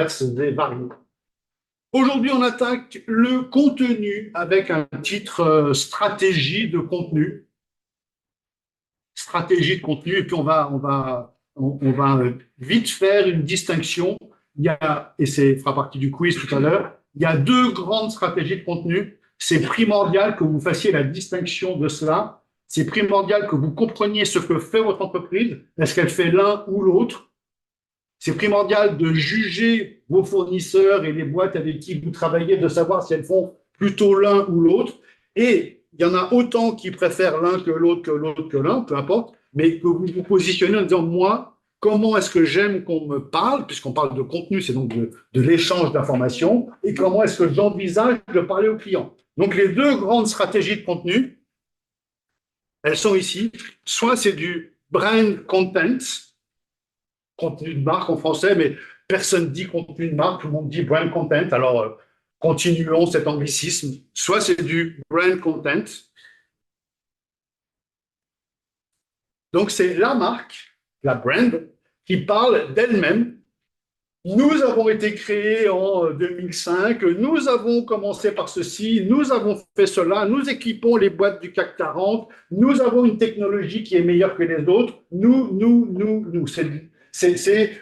diverses et variées. Aujourd'hui, on attaque le contenu avec un titre stratégie de contenu. Stratégie de contenu, et puis on va vite faire une distinction. Il y a, et ça fera partie du quiz tout à l'heure, il y a deux grandes stratégies de contenu. C'est primordial que vous fassiez la distinction de cela. C'est primordial que vous compreniez ce que fait votre entreprise. Est-ce qu'elle fait l'un ou l'autre? C'est primordial de juger vos fournisseurs et les boîtes avec qui vous travaillez, de savoir si elles font plutôt l'un ou l'autre. Et il y en a autant qui préfèrent l'un que l'autre, que l'autre, que l'un, peu importe, mais que vous vous positionnez en disant, moi, comment est-ce que j'aime qu'on me parle, puisqu'on parle de contenu, c'est donc de l'échange d'informations, et comment est-ce que j'envisage de parler aux clients. Donc les deux grandes stratégies de contenu, elles sont ici. Soit c'est du brand content, contenu de marque en français, mais personne ne dit contenu de marque, tout le monde dit brand content. Alors, continuons cet anglicisme. Soit c'est du brand content. Donc, c'est la marque, la brand, qui parle d'elle-même. Nous avons été créés en 2005, nous avons commencé par ceci, nous avons fait cela, nous équipons les boîtes du CAC 40, nous avons une technologie qui est meilleure que les autres, nous. C'est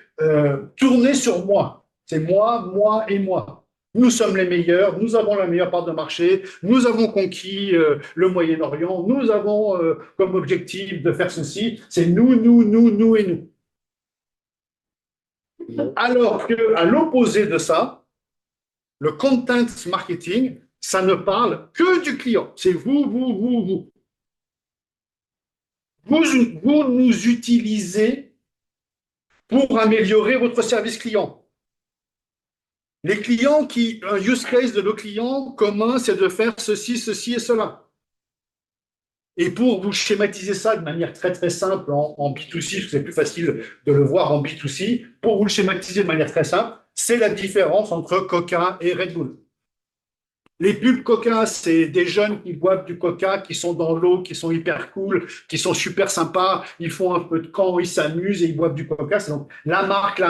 tourner sur moi. C'est moi, moi et moi. Nous sommes les meilleurs, nous avons la meilleure part de marché, nous avons conquis le Moyen-Orient, nous avons comme objectif de faire ceci. C'est nous et nous. Alors qu'à l'opposé de ça, le content marketing, ça ne parle que du client. C'est vous. Vous nous utilisez pour améliorer votre service client. Les clients un use case de nos clients commun, c'est de faire ceci et cela. Et pour vous schématiser ça de manière très très simple en B2C, parce que c'est plus facile de le voir en B2C, pour vous le schématiser de manière très simple, c'est la différence entre Coca et Red Bull. Les pubs Coca, c'est des jeunes qui boivent du Coca, qui sont dans l'eau, qui sont hyper cool, qui sont super sympas, ils font un peu de camp, ils s'amusent et ils boivent du Coca. C'est donc la marque.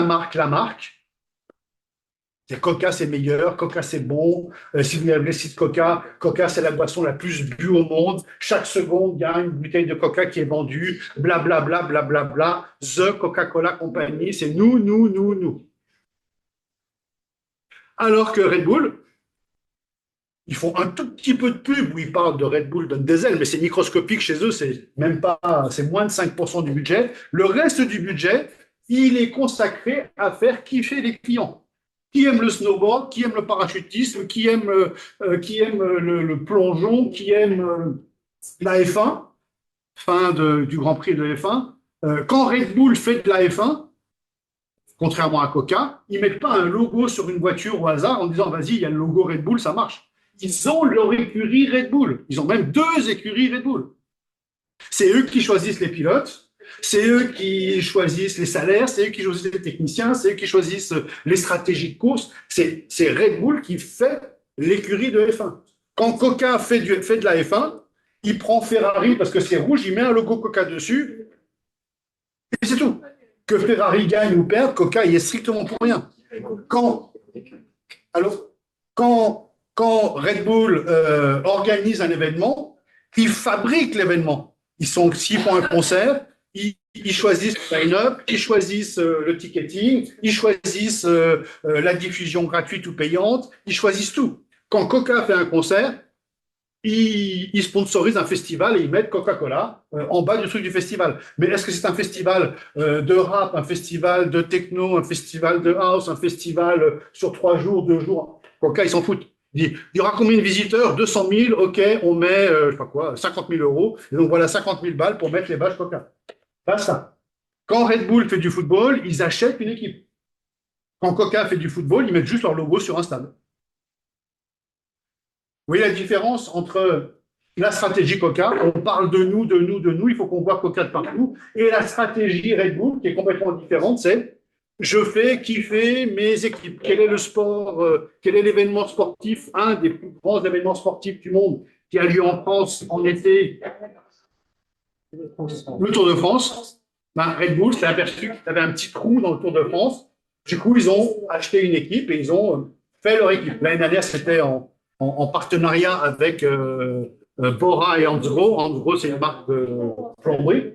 Coca, c'est meilleur, Coca, c'est bon. Si vous avez le site Coca, Coca, c'est la boisson la plus bue au monde. Chaque seconde, il y a une bouteille de Coca qui est vendue, blablabla, blablabla. The Coca-Cola Company, c'est nous. Alors que Red Bull, ils font un tout petit peu de pub où ils parlent de Red Bull, donne des ailes, mais c'est microscopique chez eux, c'est même pas, c'est moins de 5% du budget. Le reste du budget, il est consacré à faire kiffer les clients. Qui aime le snowboard, qui aime le parachutisme, qui aime le plongeon, qui aime la F1, du Grand Prix de F1. Quand Red Bull fait de la F1, contrairement à Coca, ils ne mettent pas un logo sur une voiture au hasard en disant vas-y, il y a le logo Red Bull, ça marche. Ils ont leur écurie Red Bull. Ils ont même deux écuries Red Bull. C'est eux qui choisissent les pilotes. C'est eux qui choisissent les salaires, c'est eux qui choisissent les techniciens, c'est eux qui choisissent les stratégies de course. C'est Red Bull qui fait l'écurie de F1. Quand Coca fait de la F1, il prend Ferrari parce que c'est rouge, il met un logo Coca dessus, et c'est tout. Que Ferrari gagne ou perde, Coca y est strictement pour rien. Quand Red Bull organise un événement, ils fabriquent l'événement. S'ils font un concert, ils choisissent le line-up, ils choisissent le ticketing, ils choisissent la diffusion gratuite ou payante, ils choisissent tout. Quand Coca fait un concert, ils sponsorisent un festival et ils mettent Coca-Cola en bas du truc du festival. Mais est-ce que c'est un festival de rap, un festival de techno, un festival de house, un festival sur 3 jours, 2 jours? Coca, ils s'en foutent. Il y aura combien de visiteurs? 200 000, ok, on met, je sais pas quoi, 50 000 euros. Et donc voilà 50 000 balles pour mettre les badges Coca. Pas ça. Quand Red Bull fait du football, ils achètent une équipe. Quand Coca fait du football, ils mettent juste leur logo sur un stade. Vous voyez la différence entre la stratégie Coca, on parle de nous, il faut qu'on voit Coca de partout, et la stratégie Red Bull, qui est complètement différente, c'est je fais kiffer mes équipes. Quel est le sport, quel est l'événement sportif, un des plus grands événements sportifs du monde qui a lieu en France en été, le Tour de France. Ben, Red Bull s'est aperçu qu'il y avait un petit trou dans le Tour de France. Du coup, ils ont acheté une équipe et ils ont fait leur équipe. L'année dernière, c'était en partenariat avec Bora et Hansgrohe. Hansgrohe, c'est une marque de plomberie.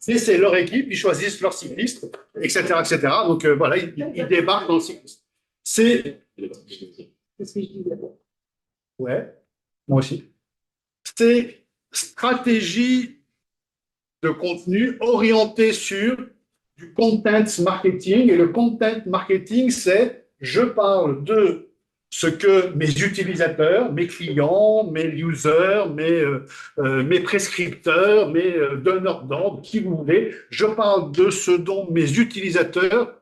Et c'est leur équipe, ils choisissent leurs cyclistes, etc., etc. Donc voilà, ils débarquent dans le cyclisme. C'est. Ouais, moi aussi. C'est stratégie de contenu orientée sur du content marketing. Et le content marketing, c'est je parle de ce que mes utilisateurs, mes clients, mes users, mes prescripteurs, mes donneurs d'ordre, qui vous voulez, je parle de ce dont mes utilisateurs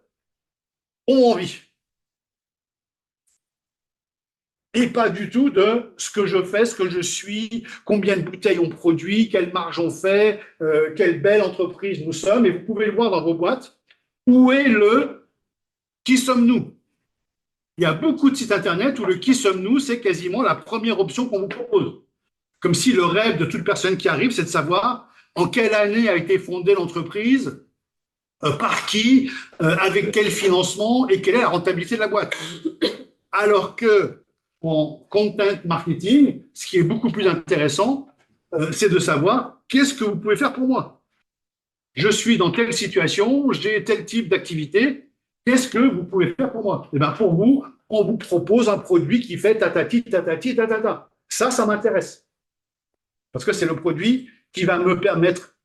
ont envie. Et pas du tout de ce que je fais, ce que je suis, combien de bouteilles on produit, quelle marge on fait, quelle belle entreprise nous sommes. Et vous pouvez le voir dans vos boîtes. Où est le qui sommes-nous? Il y a beaucoup de sites internet où le qui sommes-nous, c'est quasiment la première option qu'on vous propose. Comme si le rêve de toute personne qui arrive, c'est de savoir en quelle année a été fondée l'entreprise, par qui, avec quel financement et quelle est la rentabilité de la boîte. Alors que en content marketing, ce qui est beaucoup plus intéressant, c'est de savoir qu'est-ce que vous pouvez faire pour moi. Je suis dans telle situation, j'ai tel type d'activité, qu'est-ce que vous pouvez faire pour moi? Et bien pour vous, on vous propose un produit qui fait tatati, tatati, tatata. Ça m'intéresse. Parce que c'est le produit qui va me permettre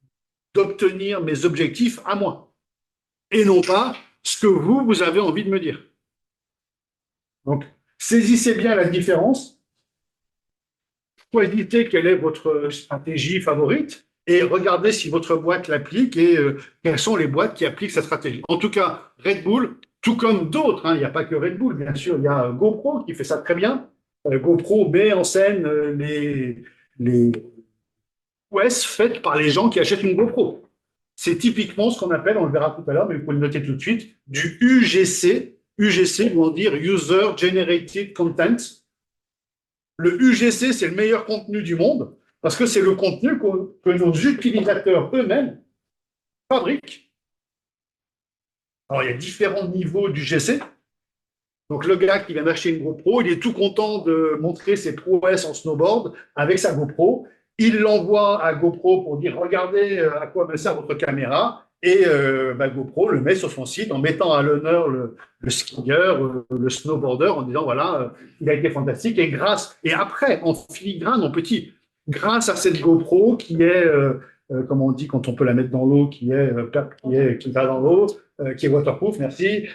d'obtenir mes objectifs à moi. Et non pas ce que vous avez envie de me dire. Donc, saisissez bien la différence. Choisissez quelle est votre stratégie favorite et regardez si votre boîte l'applique et quelles sont les boîtes qui appliquent cette stratégie. En tout cas, Red Bull, tout comme d'autres, hein, il n'y a pas que Red Bull, bien sûr, il y a GoPro qui fait ça très bien. GoPro met en scène les OS faites par les gens qui achètent une GoPro. C'est typiquement ce qu'on appelle, on le verra tout à l'heure, mais vous pouvez le noter tout de suite, du UGC. UGC veut dire User Generated Content. Le UGC, c'est le meilleur contenu du monde parce que c'est le contenu que nos utilisateurs eux-mêmes fabriquent. Alors, il y a différents niveaux d'UGC. Donc, le gars qui vient d'acheter une GoPro, il est tout content de montrer ses prouesses en snowboard avec sa GoPro. Il l'envoie à GoPro pour dire regardez à quoi me sert votre caméra. Et GoPro le met sur son site en mettant à l'honneur le skieur, le snowboarder, en disant voilà, il a été fantastique. Et après, en filigrane, en petit, grâce à cette GoPro qui est, comme on dit quand on peut la mettre dans l'eau, qui va dans l'eau, qui est waterproof, merci,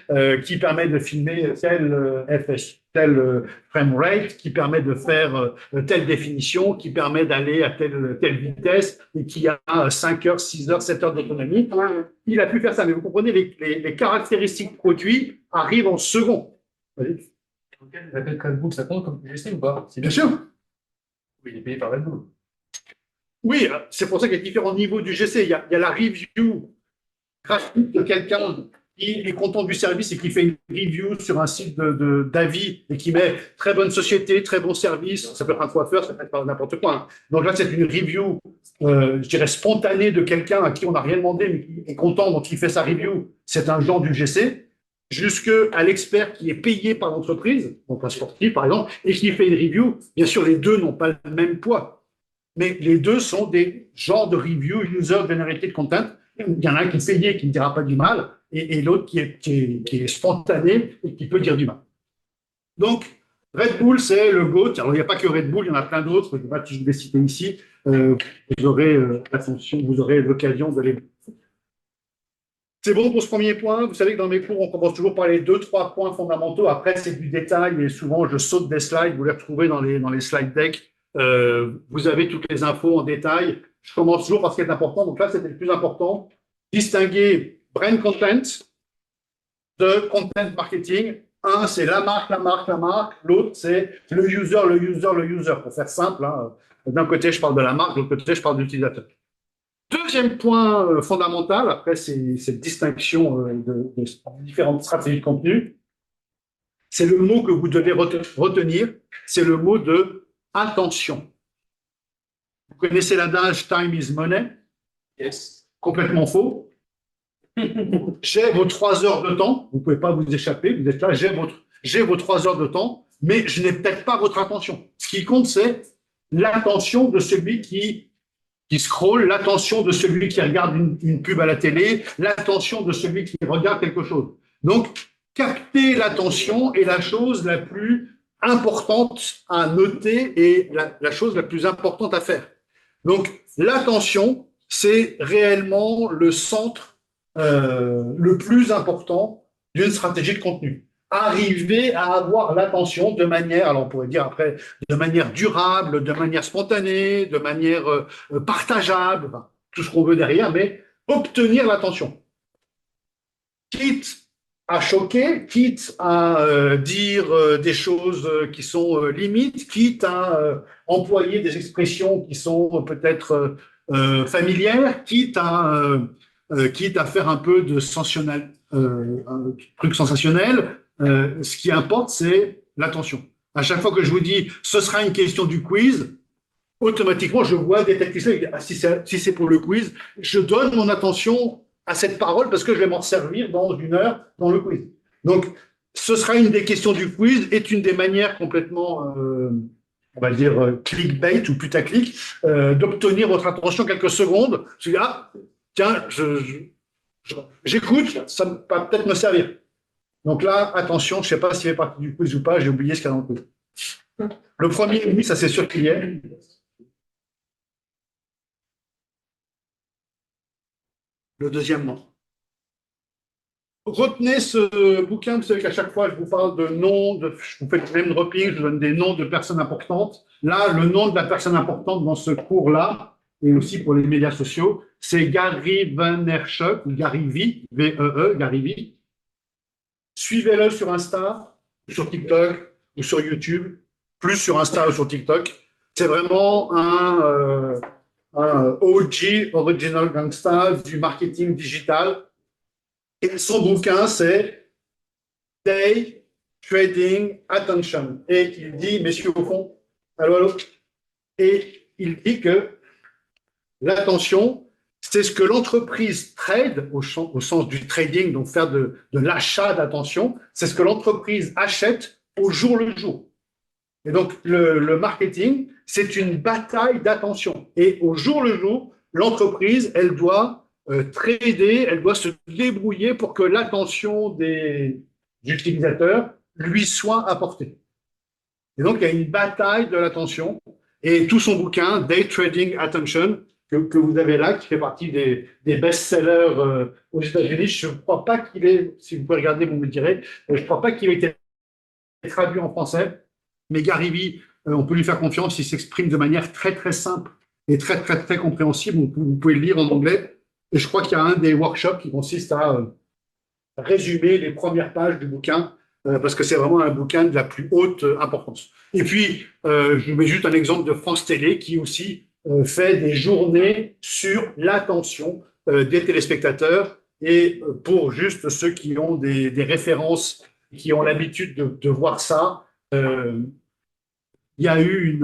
qui permet de filmer tel FS, tel frame rate, qui permet de faire telle définition, qui permet d'aller à telle vitesse et qui a 5 heures, 6 heures, 7 heures d'autonomie. Il a pu faire ça, mais vous comprenez, les caractéristiques produits arrivent en second. Red Bull, ça compte comme UGC ou pas? Bien sûr. Oui, il est payé par Red Bull. Oui, c'est pour ça qu'il y a différents niveaux du GC. Il y a la review gratuite de quelqu'un qui est content du service et qui fait une review sur un site d'avis et qui met très bonne société, très bon service. Ça peut être un coiffeur, ça peut être n'importe quoi. Hein. Donc là, c'est une review, je dirais, spontanée de quelqu'un à qui on n'a rien demandé, mais qui est content, donc il fait sa review. C'est un genre du GC. Jusqu'à l'expert qui est payé par l'entreprise, donc un sportif par exemple, et qui fait une review. Bien sûr, les deux n'ont pas le même poids, mais les deux sont des genres de review user generated content. Il y en a un qui est payé, qui ne dira pas du mal, et l'autre qui est spontané et qui peut dire du mal. Donc, Red Bull, c'est le GOAT. Alors, il n'y a pas que Red Bull, il y en a plein d'autres. Je ne sais pas si je vais les citer ici. Vous aurez l'occasion de les. C'est bon pour ce premier point. Vous savez que dans mes cours, on commence toujours par les 2-3 points fondamentaux. Après, c'est du détail et souvent, je saute des slides. Vous les retrouvez dans les slide decks. Vous avez toutes les infos en détail. Je commence toujours par ce qui est important. Donc là, c'était le plus important. Distinguer brand content de content marketing. Un, c'est la marque, la marque, la marque. L'autre, c'est le user, le user, le user. Pour faire simple, hein. D'un côté, je parle de la marque, de l'autre côté, je parle de l'utilisateur. Deuxième point fondamental, après cette distinction de différentes stratégies de contenu, c'est le mot que vous devez retenir, c'est le mot de attention. Vous connaissez l'adage time is money? Yes. Complètement faux. J'ai vos 3 heures de temps, vous ne pouvez pas vous échapper, vous êtes là, j'ai vos 3 heures de temps, mais je n'ai peut-être pas votre attention. Ce qui compte, c'est l'attention de celui qui scrolle, l'attention de celui qui regarde une pub à la télé, l'attention de celui qui regarde quelque chose. Donc, capter l'attention est la chose la plus importante à noter et la chose la plus importante à faire. Donc, l'attention, c'est réellement le centre le plus important d'une stratégie de contenu. Arriver à avoir l'attention de manière, alors on pourrait dire après, de manière durable, de manière spontanée, de manière partageable, enfin, tout ce qu'on veut derrière, mais obtenir l'attention. Quitte à choquer, quitte à dire des choses qui sont limites, quitte à employer des expressions qui sont peut-être familières, quitte à faire un peu de un truc sensationnel. Ce qui importe, c'est l'attention. À chaque fois que je vous dis, ce sera une question du quiz, automatiquement, je vois des techniciens. Ah, si c'est pour le quiz, je donne mon attention à cette parole parce que je vais m'en servir dans 1 heure dans le quiz. Donc, ce sera une des questions du quiz, est une des manières complètement, on va dire, clickbait ou putaclic, d'obtenir votre attention quelques secondes. Je dis, ah, tiens, j'écoute, ça va peut-être me servir. Donc là, attention, je ne sais pas s'il fait partie du quiz ou pas, j'ai oublié ce qu'il y a dans le quiz. Le premier, oui, ça c'est sûr qu'il y est. Le deuxième, non. Retenez ce bouquin, vous savez qu'à chaque fois, je vous parle de noms, je vous fais le même dropping, je vous donne des noms de personnes importantes. Là, le nom de la personne importante dans ce cours-là, et aussi pour les médias sociaux, c'est Gary Vaynerchuk, ou Gary V, V-E-E, Gary V. Suivez-le sur Insta, sur TikTok, ou sur YouTube, plus sur Insta ou sur TikTok. C'est vraiment un OG, Original Gangsta, du marketing digital. Et son bouquin, c'est Day Trading Attention. Et il dit, messieurs au fond, allô, et il dit que l'attention, c'est ce que l'entreprise trade, au sens du trading, donc faire de l'achat d'attention, c'est ce que l'entreprise achète au jour le jour. Et donc, le marketing, c'est une bataille d'attention. Et au jour le jour, l'entreprise, elle doit trader, elle doit se débrouiller pour que l'attention des utilisateurs lui soit apportée. Et donc, il y a une bataille de l'attention. Et tout son bouquin, Day Trading Attention, que vous avez là, qui fait partie des best-sellers aux États-Unis, je ne crois pas qu'il ait, si vous pouvez regarder, vous me le direz, je ne crois pas qu'il ait été traduit en français. Mais Gary Vee, on peut lui faire confiance, il s'exprime de manière très, très simple et très, très, très compréhensible. Vous pouvez le lire en anglais. Et je crois qu'il y a un des workshops qui consiste à résumer les premières pages du bouquin, parce que c'est vraiment un bouquin de la plus haute importance. Et puis, je mets juste un exemple de France Télé qui aussi fait des journées sur l'attention des téléspectateurs. Et pour juste ceux qui ont des références, qui ont l'habitude de voir ça, il y a eu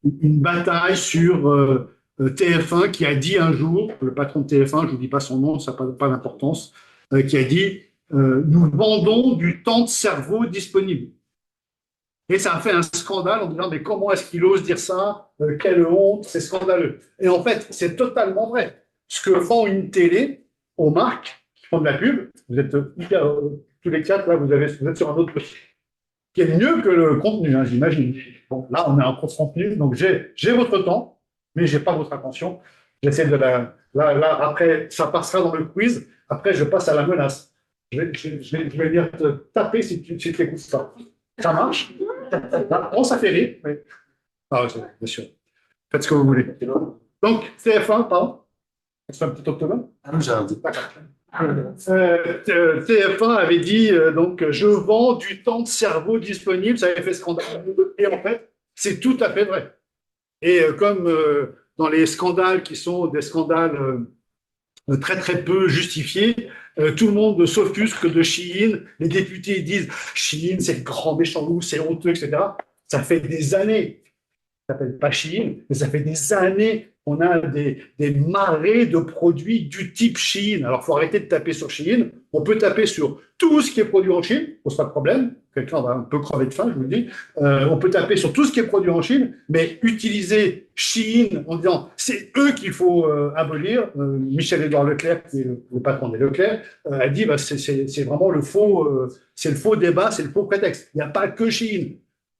une bataille sur TF1 qui a dit un jour, le patron de TF1, je ne vous dis pas son nom, ça n'a pas d'importance, qui a dit nous vendons du temps de cerveau disponible. Et ça a fait un scandale en disant mais comment est-ce qu'il ose dire ça, quelle honte, c'est scandaleux. Et en fait, c'est totalement vrai. Ce que vend une télé aux marques qui font de la pub, vous êtes tous les quatre là, vous êtes sur un autre qui est mieux que le contenu, hein, j'imagine. Bon, là, on est en contenu, donc j'ai votre temps, mais je n'ai pas votre attention. J'essaie de là, après, ça passera dans le quiz. Après, je passe à la menace. Je vais venir te taper si tu écoutes ça. Ça marche? Bon, ça fait rire. Mais... Ah, bien sûr. Faites ce que vous voulez. Donc, TF1, pardon. C'est un petit octobre. J'ai un doute. TF1 avait dit donc je vends du temps de cerveau disponible, ça avait fait scandale. Et en fait, c'est tout à fait vrai. Et comme dans les scandales qui sont des scandales très très peu justifiés, tout le monde s'offusque de Shein. Les députés disent Shein c'est le grand méchant loup, c'est honteux, etc. Ça fait des années s'appelle pas Shein, mais ça fait des années qu'on a des marées de produits du type Shein. Alors, il faut arrêter de taper sur Shein. On peut taper sur tout ce qui est produit en Chine, pose pas de problème. Quelqu'un va un peu crever de faim, je vous le dis. On peut taper sur tout ce qui est produit en Chine, mais utiliser Shein en disant c'est eux qu'il faut abolir. Michel-Édouard Leclerc, qui est le patron des Leclerc, a dit bah, c'est vraiment c'est le faux débat, c'est le faux prétexte. Il n'y a pas que Shein.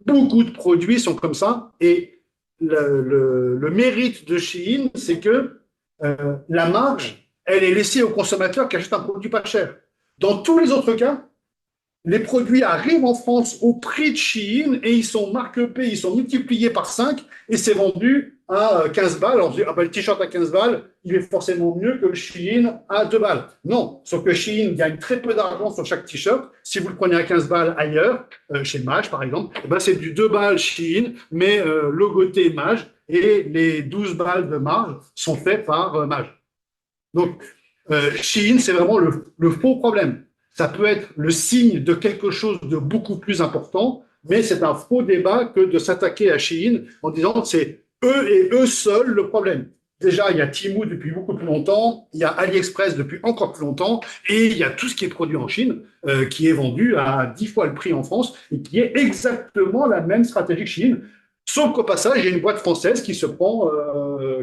Beaucoup de produits sont comme ça et le mérite de Shein, c'est que la marge, elle est laissée au consommateur qui achète un produit pas cher. Dans tous les autres cas, les produits arrivent en France au prix de Shein et ils sont marque-pay, ils sont multipliés par 5 et c'est vendu à 15 balles. Alors on se dit, ah ben, le t-shirt à 15 balles, il est forcément mieux que le Shein à 2 balles. Non, sauf que Shein gagne très peu d'argent sur chaque t-shirt. Si vous le prenez à 15 balles ailleurs, chez Mage par exemple, ben c'est du 2 balles Shein, mais logoté Mage et les 12 balles de marge sont faits par Mage. Donc, Shein, c'est vraiment le faux problème. Ça peut être le signe de quelque chose de beaucoup plus important, mais c'est un faux débat que de s'attaquer à Shein en disant que c'est eux et eux seuls le problème. Déjà, il y a Temu depuis beaucoup plus longtemps, il y a AliExpress depuis encore plus longtemps, et il y a tout ce qui est produit en Chine qui est vendu à 10 fois le prix en France et qui est exactement la même stratégie que Chine. Sauf qu'au passage, il y a une boîte française qui se prend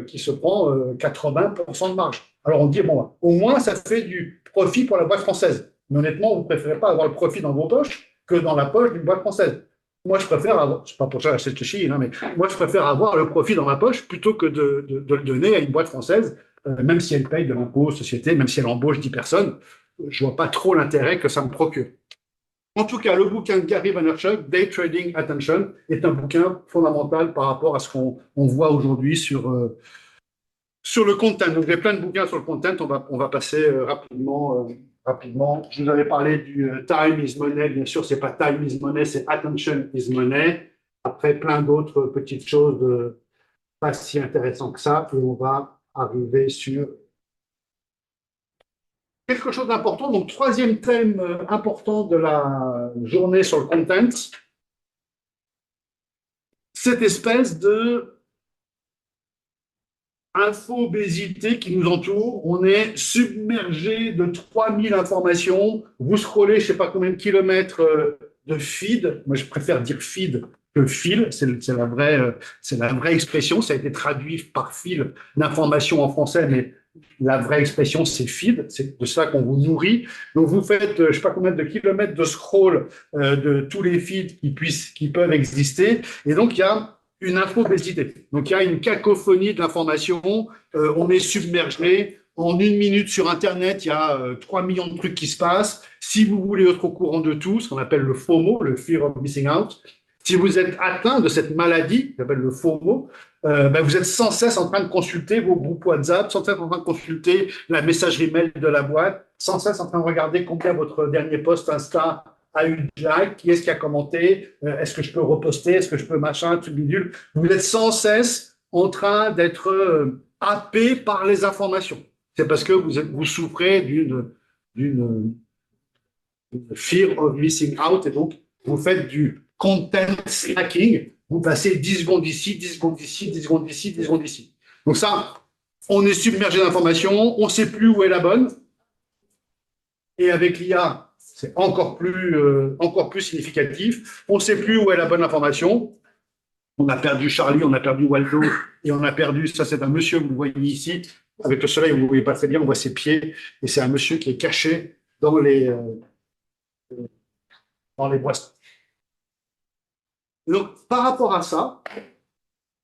80% de marge. Alors on dit, bon, au moins ça fait du profit pour la boîte française. Mais honnêtement, vous ne préférez pas avoir le profit dans vos poches que dans la poche d'une boîte française. Moi, je préfère avoir, c'est pas pour ça que j'achète chez Chine, hein, mais moi, je préfère avoir le profit dans ma poche plutôt que de le donner à une boîte française, même si elle paye de l'impôt aux sociétés, même si elle embauche 10 personnes. Je vois pas trop l'intérêt que ça me procure. En tout cas, le bouquin de Gary Vaynerchuk, Day Trading Attention, est un bouquin fondamental par rapport à ce qu'on voit aujourd'hui sur le content. Donc, j'ai plein de bouquins sur le content. On va passer rapidement. Je vous avais parlé du Time is Money. Bien sûr, c'est pas Time is Money, c'est Attention is Money. Après, plein d'autres petites choses pas si intéressantes que ça. Et on va arriver sur quelque chose d'important. Donc, troisième thème important de la journée sur le content, cette espèce de info-obésité qui nous entoure. On est submergé de 3000 informations. Vous scrollez, je ne sais pas combien de kilomètres de feed. Moi, je préfère dire feed que fil. C'est la vraie expression. Ça a été traduit par fil d'information en français, mais la vraie expression, c'est feed. C'est de ça qu'on vous nourrit. Donc, vous faites, je ne sais pas combien de kilomètres de scroll de tous les feeds qui peuvent exister. Et donc, il y a une infobésité. Donc, il y a une cacophonie de l'information. On est submergé. En une minute sur Internet, il y a 3 millions de trucs qui se passent. Si vous voulez être au courant de tout, ce qu'on appelle le FOMO, le Fear of Missing Out, si vous êtes atteint de cette maladie, qui s'appelle le FOMO, vous êtes sans cesse en train de consulter vos groupes WhatsApp, sans cesse en train de consulter la messagerie mail de la boîte, sans cesse en train de regarder combien votre dernier post Insta a eu de like, qui est-ce qui a commenté, est-ce que je peux reposter, est-ce que je peux machin, tout bidule. Vous êtes sans cesse en train d'être happé par les informations. C'est parce que vous souffrez d'une fear of missing out et donc vous faites du content snacking. Vous passez 10 secondes ici, 10 secondes ici, 10 secondes ici, 10 secondes ici. Donc ça, on est submergé d'informations, on ne sait plus où est la bonne. Et avec l'IA, c'est encore plus significatif. On ne sait plus où est la bonne information. On a perdu Charlie, on a perdu Waldo, et on a perdu, ça c'est un monsieur, vous le voyez ici, avec le soleil, vous ne voyez pas très bien, on voit ses pieds, et c'est un monsieur qui est caché dans les boissons. Donc, par rapport à ça,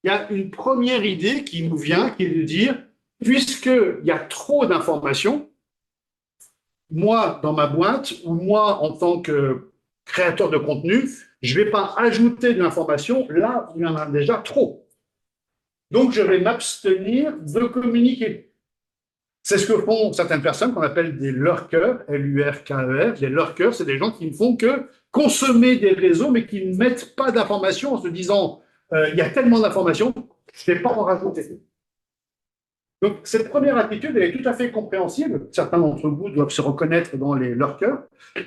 il y a une première idée qui nous vient, qui est de dire, puisqu'il y a trop d'informations, moi, dans ma boîte, ou moi, en tant que créateur de contenu, je ne vais pas ajouter de l'information là où il y en a déjà trop. Donc, je vais m'abstenir de communiquer. C'est ce que font certaines personnes qu'on appelle des lurkers, L-U-R-K-E-R. Les lurkers, c'est des gens qui ne font que consommer des réseaux, mais qui ne mettent pas d'informations en se disant il y a tellement d'informations, je ne vais pas en rajouter. Donc, cette première attitude, elle est tout à fait compréhensible. Certains d'entre vous doivent se reconnaître dans les lurkers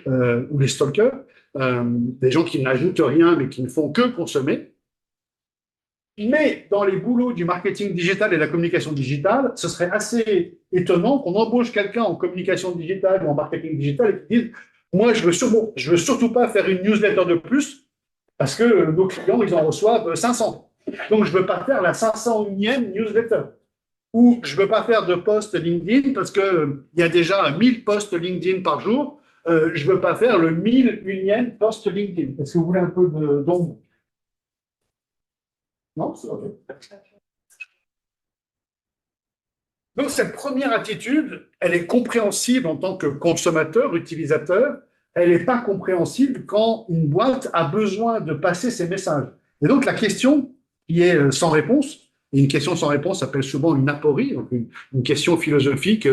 ou les stalkers, des gens qui n'ajoutent rien, mais qui ne font que consommer. Mais dans les boulots du marketing digital et de la communication digitale, ce serait assez étonnant qu'on embauche quelqu'un en communication digitale ou en marketing digital et qu'il dise, moi, je veux surtout pas faire une newsletter de plus parce que nos clients, ils en reçoivent 500. Donc, je veux pas faire la 501e newsletter. Ou je veux pas faire de post LinkedIn parce que il y a déjà 1000 posts LinkedIn par jour. Je veux pas faire le 1001e post LinkedIn. Est-ce que vous voulez un peu d'ombre? Non, c'est OK. Donc, cette première attitude, elle est compréhensible en tant que consommateur, utilisateur. Elle n'est pas compréhensible quand une boîte a besoin de passer ses messages. Et donc, la question qui est sans réponse, et une question sans réponse s'appelle souvent une aporie, donc une question philosophique.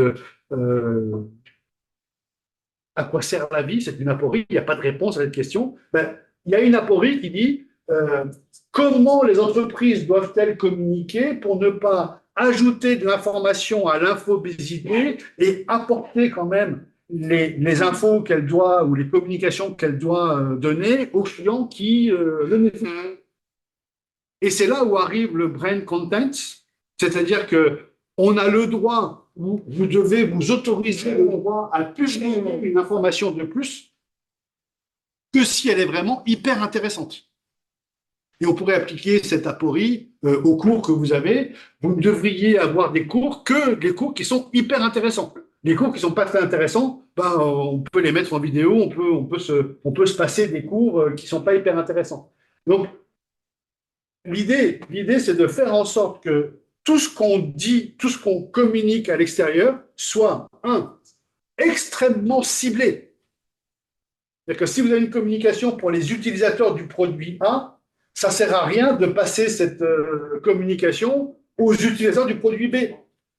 À quoi sert la vie? C'est une aporie. Il n'y a pas de réponse à cette question. Ben, il y a une aporie qui dit comment les entreprises doivent-elles communiquer pour ne pas ajouter de l'information à l'infobésité et apporter quand même les infos qu'elle doit ou les communications qu'elle doit donner aux clients qui le nécessitent. Et c'est là où arrive le brand content, c'est-à-dire que on a le droit, vous devez vous autoriser le droit à publier une information de plus que si elle est vraiment hyper intéressante. Et on pourrait appliquer cette aporie aux cours que vous avez. Vous ne devriez avoir des cours que des cours qui sont hyper intéressants. Les cours qui ne sont pas très intéressants, ben, on peut les mettre en vidéo, on peut se passer des cours qui ne sont pas hyper intéressants. Donc, l'idée, c'est de faire en sorte que tout ce qu'on dit, tout ce qu'on communique à l'extérieur soit, extrêmement ciblé. C'est-à-dire que si vous avez une communication pour les utilisateurs du produit A, ça ne sert à rien de passer cette communication aux utilisateurs du produit B.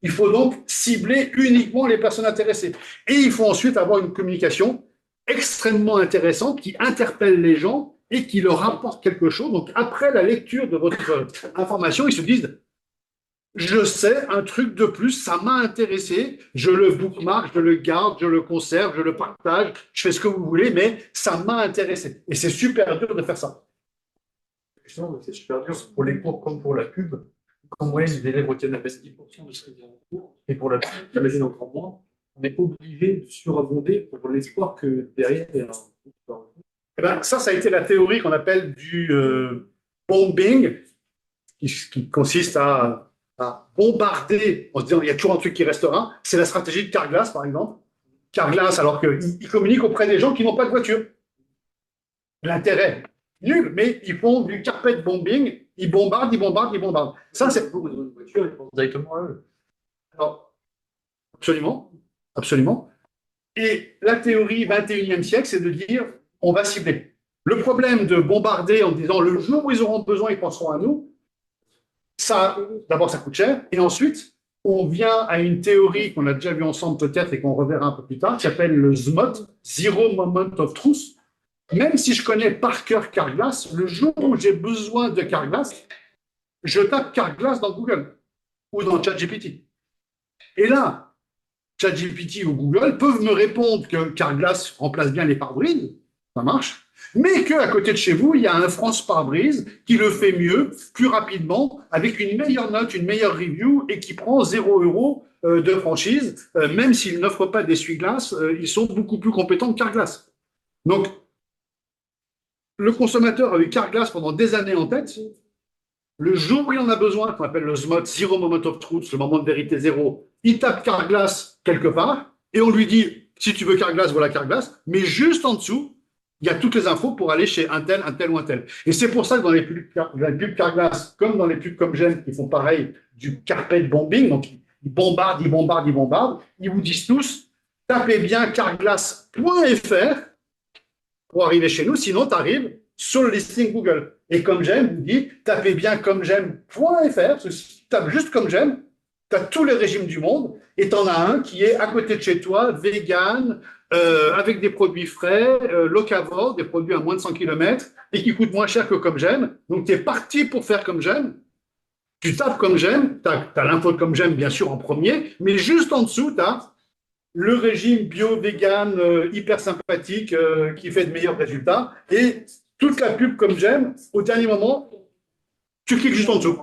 Il faut donc cibler uniquement les personnes intéressées. Et il faut ensuite avoir une communication extrêmement intéressante qui interpelle les gens et qui leur apporte quelque chose. Donc, après la lecture de votre information, ils se disent, je sais un truc de plus, ça m'a intéressé, je le bookmark, je le garde, je le conserve, je le partage, je fais ce que vous voulez, mais ça m'a intéressé. Et c'est super dur de faire ça. Justement, c'est super dur pour les cours comme pour la pub. En moyenne, les élèves retiennent à peine 10% de ce qu'ils ont en cours. Et pour la pub, j'imagine encore moins. On est obligé de surabonder pour l'espoir que derrière, il y a un. Eh ben, ça a été la théorie qu'on appelle du bombing, qui consiste à bombarder en se disant il y a toujours un truc qui restera. C'est la stratégie de Carglass, par exemple. Carglass, alors qu'il communique auprès des gens qui n'ont pas de voiture. L'intérêt, nul, mais ils font du carpet bombing, ils bombardent, ils bombardent, ils bombardent. Ça, c'est. Beaucoup de voitures, ils pensent directement à eux. Alors, absolument, absolument. Et la théorie 21e siècle, c'est de dire on va cibler. Le problème de bombarder en disant le jour où ils auront besoin, ils penseront à nous, ça, d'abord, ça coûte cher. Et ensuite, on vient à une théorie qu'on a déjà vue ensemble peut-être et qu'on reverra un peu plus tard, qui s'appelle le ZMOT, Zero Moment of Truth. Même si je connais par cœur Carglass, le jour où j'ai besoin de Carglass, je tape Carglass dans Google ou dans ChatGPT. Et là, ChatGPT ou Google peuvent me répondre que Carglass remplace bien les pare-brises, ça marche, mais qu'à côté de chez vous, il y a un France pare-brise qui le fait mieux, plus rapidement, avec une meilleure note, une meilleure review et qui prend 0 € de franchise, même s'ils n'offrent pas d'essuie-glace, ils sont beaucoup plus compétents que Carglass. Donc, le consommateur a eu Carglass pendant des années en tête. Le jour où il en a besoin, qu'on appelle le SMOT, Zero Moment of Truth, le moment de vérité zéro, il tape Carglass quelque part et on lui dit si tu veux Carglass, voilà Carglass. Mais juste en dessous, il y a toutes les infos pour aller chez un tel ou un tel. Et c'est pour ça que dans les pubs Carglass, comme dans les pubs comme j'aime, qui font pareil, du carpet bombing, donc ils bombardent, ils vous disent tous tapez bien carglass.fr pour arriver chez nous, sinon tu arrives sur le listing Google. Et comme j'aime, vous dit, tapez bien comme j'aime.fr, si tu tapes juste comme j'aime, tu as tous les régimes du monde, et tu en as un qui est à côté de chez toi, vegan, avec des produits frais, locavore, des produits à moins de 100 km, et qui coûtent moins cher que comme j'aime. Donc tu es parti pour faire comme j'aime, tu tapes comme j'aime, tu as l'info de comme j'aime bien sûr en premier, mais juste en dessous, tu as le régime bio-vegan hyper sympathique qui fait de meilleurs résultats. Et toute la pub comme j'aime, au dernier moment, tu cliques juste en dessous.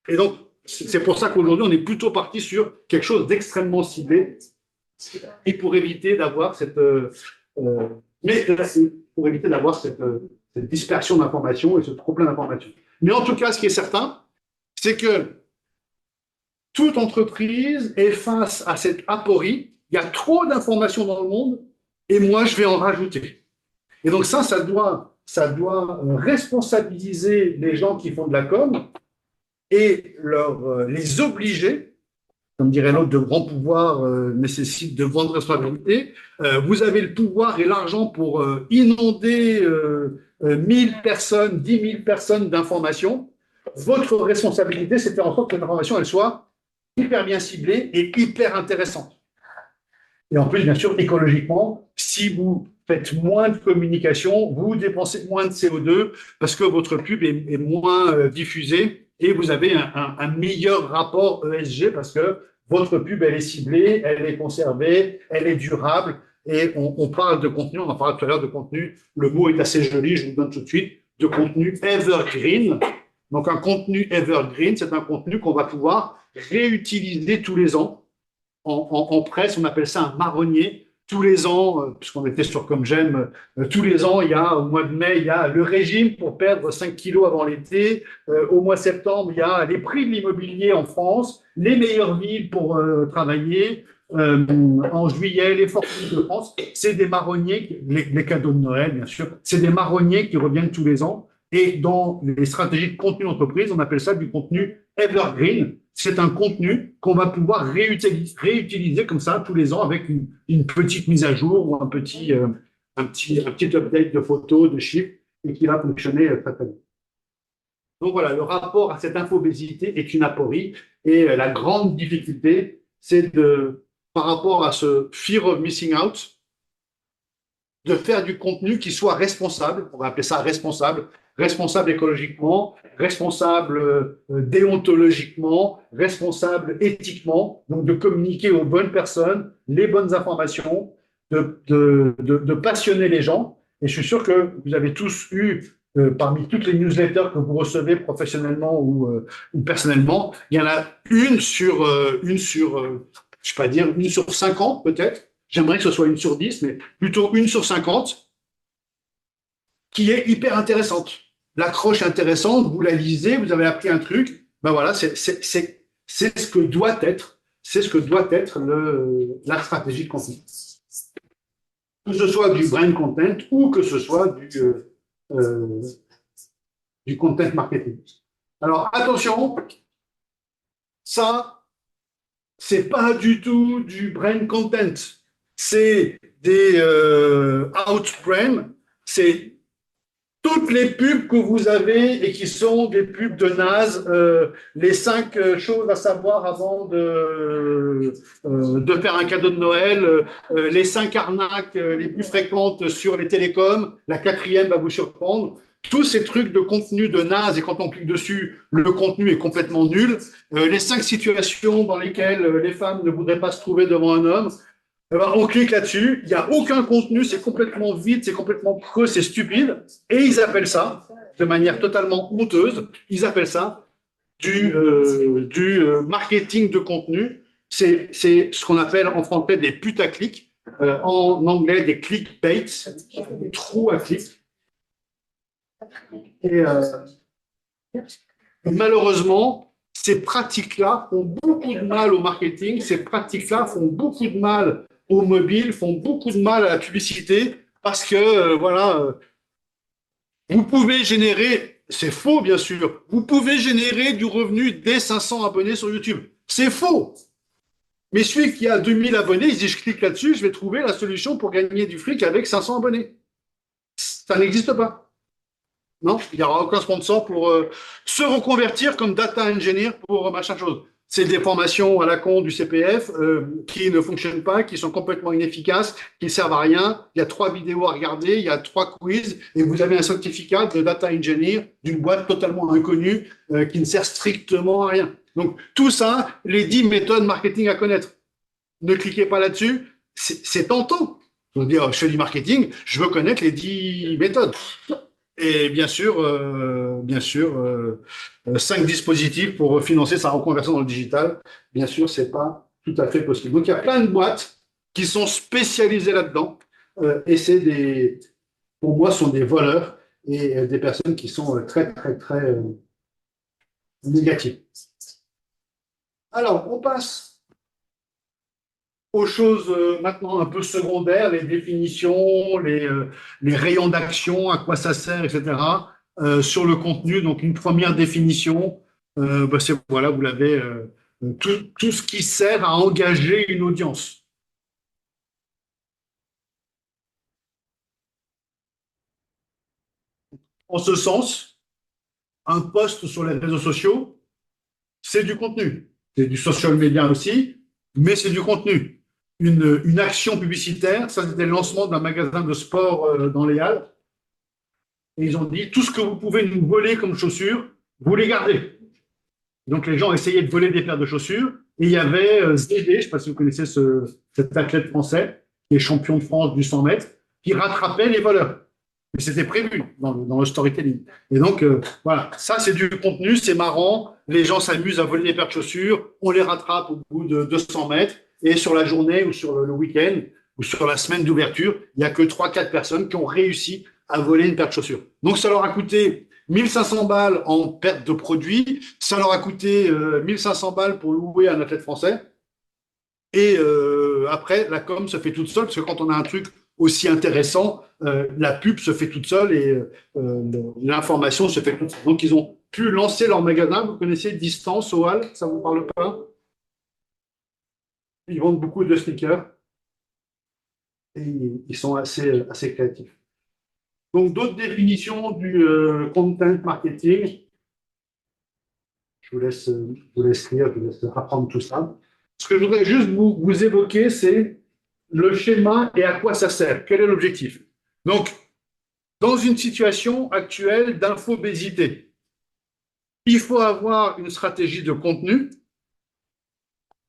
Et donc, c'est pour ça qu'aujourd'hui, on est plutôt parti sur quelque chose d'extrêmement ciblé et pour éviter d'avoir pour éviter d'avoir cette dispersion d'informations et ce trop-plein d'informations. Mais en tout cas, ce qui est certain, c'est que toute entreprise est face à cette aporie. Il y a trop d'informations dans le monde et moi, je vais en rajouter. Et donc ça doit responsabiliser les gens qui font de la com et les obliger, comme dirait l'autre, de grands pouvoirs nécessitent de grandes responsabilités. Vous avez le pouvoir et l'argent pour inonder 1000 personnes, 10 000 personnes d'informations. Votre responsabilité, c'est de faire en sorte que l'information, elle soit hyper bien ciblée et hyper intéressante. Et en plus, bien sûr, écologiquement, si vous faites moins de communication, vous dépensez moins de CO2 parce que votre pub est moins diffusée et vous avez un meilleur rapport ESG parce que votre pub, elle est ciblée, elle est conservée, elle est durable et on parle de contenu, on en parle tout à l'heure de contenu, le mot est assez joli, je vous le donne tout de suite, de contenu evergreen. Donc un contenu evergreen, c'est un contenu qu'on va pouvoir réutiliser tous les ans. En presse, on appelle ça un marronnier. Tous les ans, puisqu'on était sur Comme J'aime, tous les ans, au mois de mai, il y a le régime pour perdre 5 kilos avant l'été. Au mois de septembre, il y a les prix de l'immobilier en France, les meilleures villes pour travailler. En juillet, les fortunes de France. C'est des marronniers, les cadeaux de Noël, bien sûr, c'est des marronniers qui reviennent tous les ans. Et dans les stratégies de contenu d'entreprise, on appelle ça du contenu evergreen. C'est un contenu qu'on va pouvoir réutiliser comme ça tous les ans avec une petite mise à jour ou un petit update de photos, de chiffres et qui va fonctionner très très bien. Donc voilà, le rapport à cette infobésité est une aporie et la grande difficulté, c'est par rapport à ce fear of missing out, de faire du contenu qui soit responsable, on va appeler ça responsable écologiquement, responsable déontologiquement, responsable éthiquement, donc de communiquer aux bonnes personnes les bonnes informations, de passionner les gens. Et je suis sûr que vous avez tous eu, parmi toutes les newsletters que vous recevez professionnellement ou personnellement, il y en a une sur, je sais pas dire, une sur 50 peut-être. J'aimerais que ce soit une sur 10, mais plutôt une sur 50, qui est hyper intéressante. L'accroche est intéressante, vous la lisez, vous avez appris un truc, ben voilà, c'est ce que doit être, la stratégie de contenu. Que ce soit du brand content ou que ce soit du content marketing. Alors attention, ça, c'est pas du tout du brand content. C'est des outbrand, c'est toutes les pubs que vous avez et qui sont des pubs de naze, les 5 choses à savoir avant de faire un cadeau de Noël, les 5 arnaques les plus fréquentes sur les télécoms, la 4e va vous surprendre. Tous ces trucs de contenu de naze et quand on clique dessus, le contenu est complètement nul. Les 5 situations dans lesquelles les femmes ne voudraient pas se trouver devant un homme. On clique là-dessus, il n'y a aucun contenu, c'est complètement vide, c'est complètement creux, c'est stupide. Et ils appellent ça, de manière totalement honteuse, ils appellent ça du marketing de contenu. C'est ce qu'on appelle en français des putaclics, en anglais des clickbait, des trous à clics. Et malheureusement, ces pratiques-là font beaucoup de mal au marketing, ces pratiques-là font beaucoup de mal aux mobiles, font beaucoup de mal à la publicité parce que, vous pouvez générer, c'est faux bien sûr, vous pouvez générer du revenu dès 500 abonnés sur YouTube. C'est faux. Mais celui qui a 2000 abonnés, il se dit je clique là-dessus, je vais trouver la solution pour gagner du fric avec 500 abonnés. Ça n'existe pas. Non, il n'y aura aucun sponsor pour se reconvertir comme data engineer pour machin chose. C'est des formations à la con du CPF qui ne fonctionnent pas, qui sont complètement inefficaces, qui ne servent à rien. Il y a 3 vidéos à regarder, il y a 3 quiz et vous avez un certificat de data engineer d'une boîte totalement inconnue qui ne sert strictement à rien. Donc tout ça, les 10 méthodes marketing à connaître. Ne cliquez pas là-dessus, c'est tentant. Je veux dire, je fais du marketing, je veux connaître les 10 méthodes. Et bien sûr, 5 dispositifs pour financer sa reconversion dans le digital. Bien sûr, c'est pas tout à fait possible. Donc, il y a plein de boîtes qui sont spécialisées là-dedans. Et pour moi, sont des voleurs et des personnes qui sont très, très, très négatives. Alors, on passe aux choses maintenant un peu secondaires, les définitions, les rayons d'action, à quoi ça sert, etc. Sur le contenu, donc une première définition, c'est voilà, vous l'avez, tout ce qui sert à engager une audience. En ce sens, un post sur les réseaux sociaux, c'est du contenu. C'est du social media aussi, mais c'est du contenu. Une action publicitaire, ça c'était le lancement d'un magasin de sport dans les Halles. Et ils ont dit, tout ce que vous pouvez nous voler comme chaussures, vous les gardez. Donc les gens essayaient de voler des paires de chaussures. Et il y avait Zédé, je ne sais pas si vous connaissez cet athlète français, qui est champion de France du 100 mètres, qui rattrapait les voleurs. Mais c'était prévu dans le storytelling. Et donc, voilà, ça c'est du contenu, c'est marrant. Les gens s'amusent à voler des paires de chaussures, on les rattrape au bout de 200 mètres. Et sur la journée ou sur le week-end ou sur la semaine d'ouverture, il n'y a que 3-4 personnes qui ont réussi à voler une paire de chaussures. Donc ça leur a coûté 1500 balles en perte de produits, ça leur a coûté 1500 balles pour louer un athlète français. Et après, la com se fait toute seule, parce que quand on a un truc aussi intéressant, la pub se fait toute seule et l'information se fait toute seule. Donc, ils ont pu lancer leur magasin. Vous connaissez Distance au Hall, ça vous parle pas? Ils vendent beaucoup de sneakers et ils sont assez créatifs. Donc, d'autres définitions du content marketing. Je vous laisse lire, je vous laisse apprendre tout ça. Ce que je voudrais juste vous évoquer, c'est le schéma et à quoi ça sert. Quel est l'objectif? Donc, dans une situation actuelle d'infobésité, il faut avoir une stratégie de contenu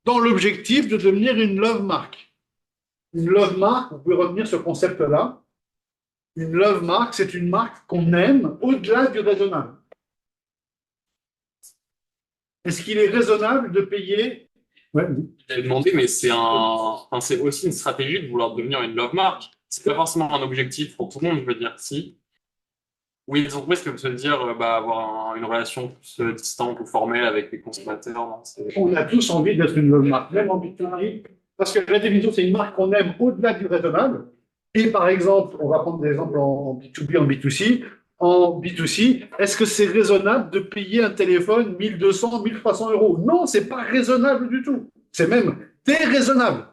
dans l'objectif de devenir une love mark. Une love mark, vous pouvez retenir ce concept-là. Une love mark, c'est une marque qu'on aime au-delà du raisonnable. Est-ce qu'il est raisonnable de payer? Ouais. J'avais demandé, mais c'est aussi une stratégie de vouloir devenir une love mark. C'est pas forcément un objectif pour tout le monde, je veux dire, si. Oui, les entreprises peuvent se dire, avoir une relation plus distante ou formelle avec les consommateurs. Non, on a tous envie d'être une love mark, même en B2B, parce que la définition, c'est une marque qu'on aime au-delà du raisonnable. Et par exemple, on va prendre des exemples en B2B, en B2C. En B2C, est-ce que c'est raisonnable de payer un téléphone 1200, 1300 euros? Non, c'est pas raisonnable du tout. C'est même déraisonnable.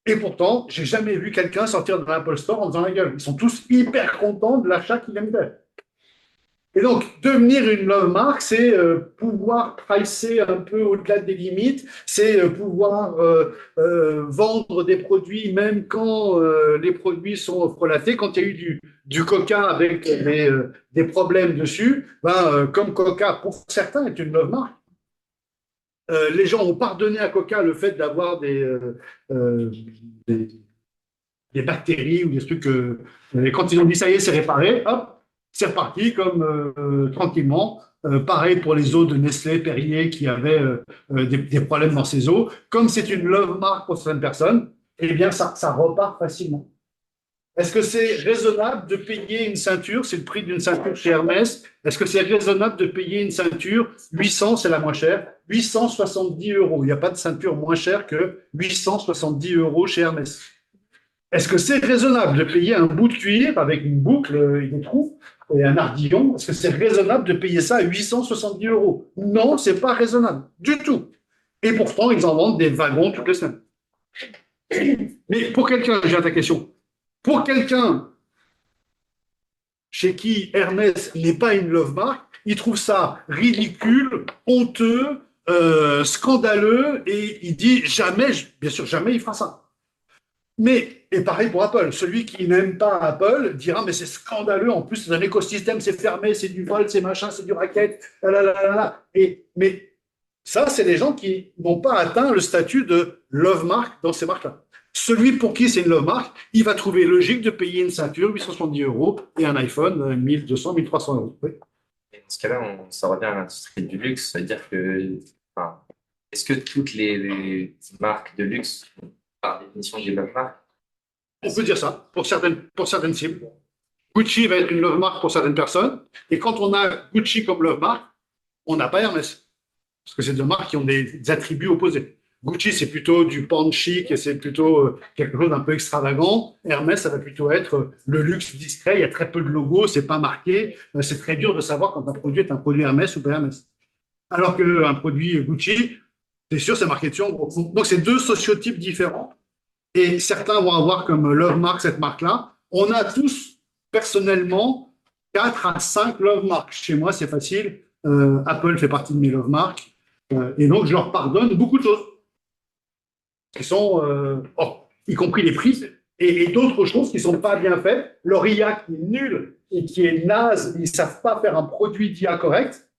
Et pourtant, j'ai jamais vu quelqu'un sortir de l'Apple Store en faisant la gueule. Ils sont tous hyper contents de l'achat qu'ils viennent faire. Et donc, devenir une love mark, c'est pouvoir pricer un peu au-delà des limites, c'est pouvoir vendre des produits même quand les produits sont frelatés. Quand il y a eu du Coca avec des problèmes dessus, comme Coca, pour certains, est une love mark, les gens ont pardonné à Coca le fait d'avoir des, des bactéries ou des trucs. Et quand ils ont dit ça y est, c'est réparé, hop, c'est reparti comme tranquillement. Pareil pour les eaux de Nestlé, Perrier qui avaient des problèmes dans ces eaux. Comme c'est une love mark pour certaines personnes, eh bien ça repart facilement. Est-ce que c'est raisonnable de payer une ceinture? C'est le prix d'une ceinture chez Hermès. Est-ce que c'est raisonnable de payer une ceinture? 800, c'est la moins chère. 870 euros. Il n'y a pas de ceinture moins chère que 870 euros chez Hermès. Est-ce que c'est raisonnable de payer un bout de cuir avec une boucle et des trous et un ardillon? Est-ce que c'est raisonnable de payer ça à 870 euros? Non, c'est pas raisonnable du tout. Et pourtant, ils en vendent des wagons toutes les semaines. Mais pour quelqu'un, j'ai ta question, pour quelqu'un chez qui Hermès n'est pas une love mark, il trouve ça ridicule, honteux, scandaleux, et il dit jamais, bien sûr, jamais il fera ça. Mais, et pareil pour Apple, celui qui n'aime pas Apple dira mais c'est scandaleux, en plus c'est un écosystème, c'est fermé, c'est du vol, c'est machin, c'est du racket, mais ça, c'est les gens qui n'ont pas atteint le statut de love mark dans ces marques-là. Celui pour qui c'est une love mark, il va trouver logique de payer une ceinture 870 euros et un iPhone 1200, 1300 euros. Oui. Et dans ce cas-là, ça revient à l'industrie du luxe, c'est-à-dire que, enfin, est-ce que toutes les marques de luxe sont par définition des love marques? On peut dire ça pour certaines cibles. Gucci va être une love mark pour certaines personnes. Et quand on a Gucci comme love mark, on n'a pas Hermès. Parce que c'est deux marques qui ont des attributs opposés. Gucci, c'est plutôt du porn chic et c'est plutôt quelque chose d'un peu extravagant. Hermès, ça va plutôt être le luxe discret. Il y a très peu de logos, c'est pas marqué. C'est très dur de savoir quand un produit est un produit Hermès ou pas Hermès. Alors qu'un produit Gucci, c'est sûr, c'est marqué dessus en gros. Donc, c'est deux sociotypes différents. Et certains vont avoir comme love mark cette marque-là. On a tous, personnellement, 4 à 5 love marks. Chez moi, c'est facile. Apple fait partie de mes love marks. Et donc, je leur pardonne beaucoup de choses qui sont, y compris les prix, et d'autres choses qui ne sont pas bien faites. Leur IA qui est nulle et qui est naze, ils ne savent pas faire un produit d'IA correct.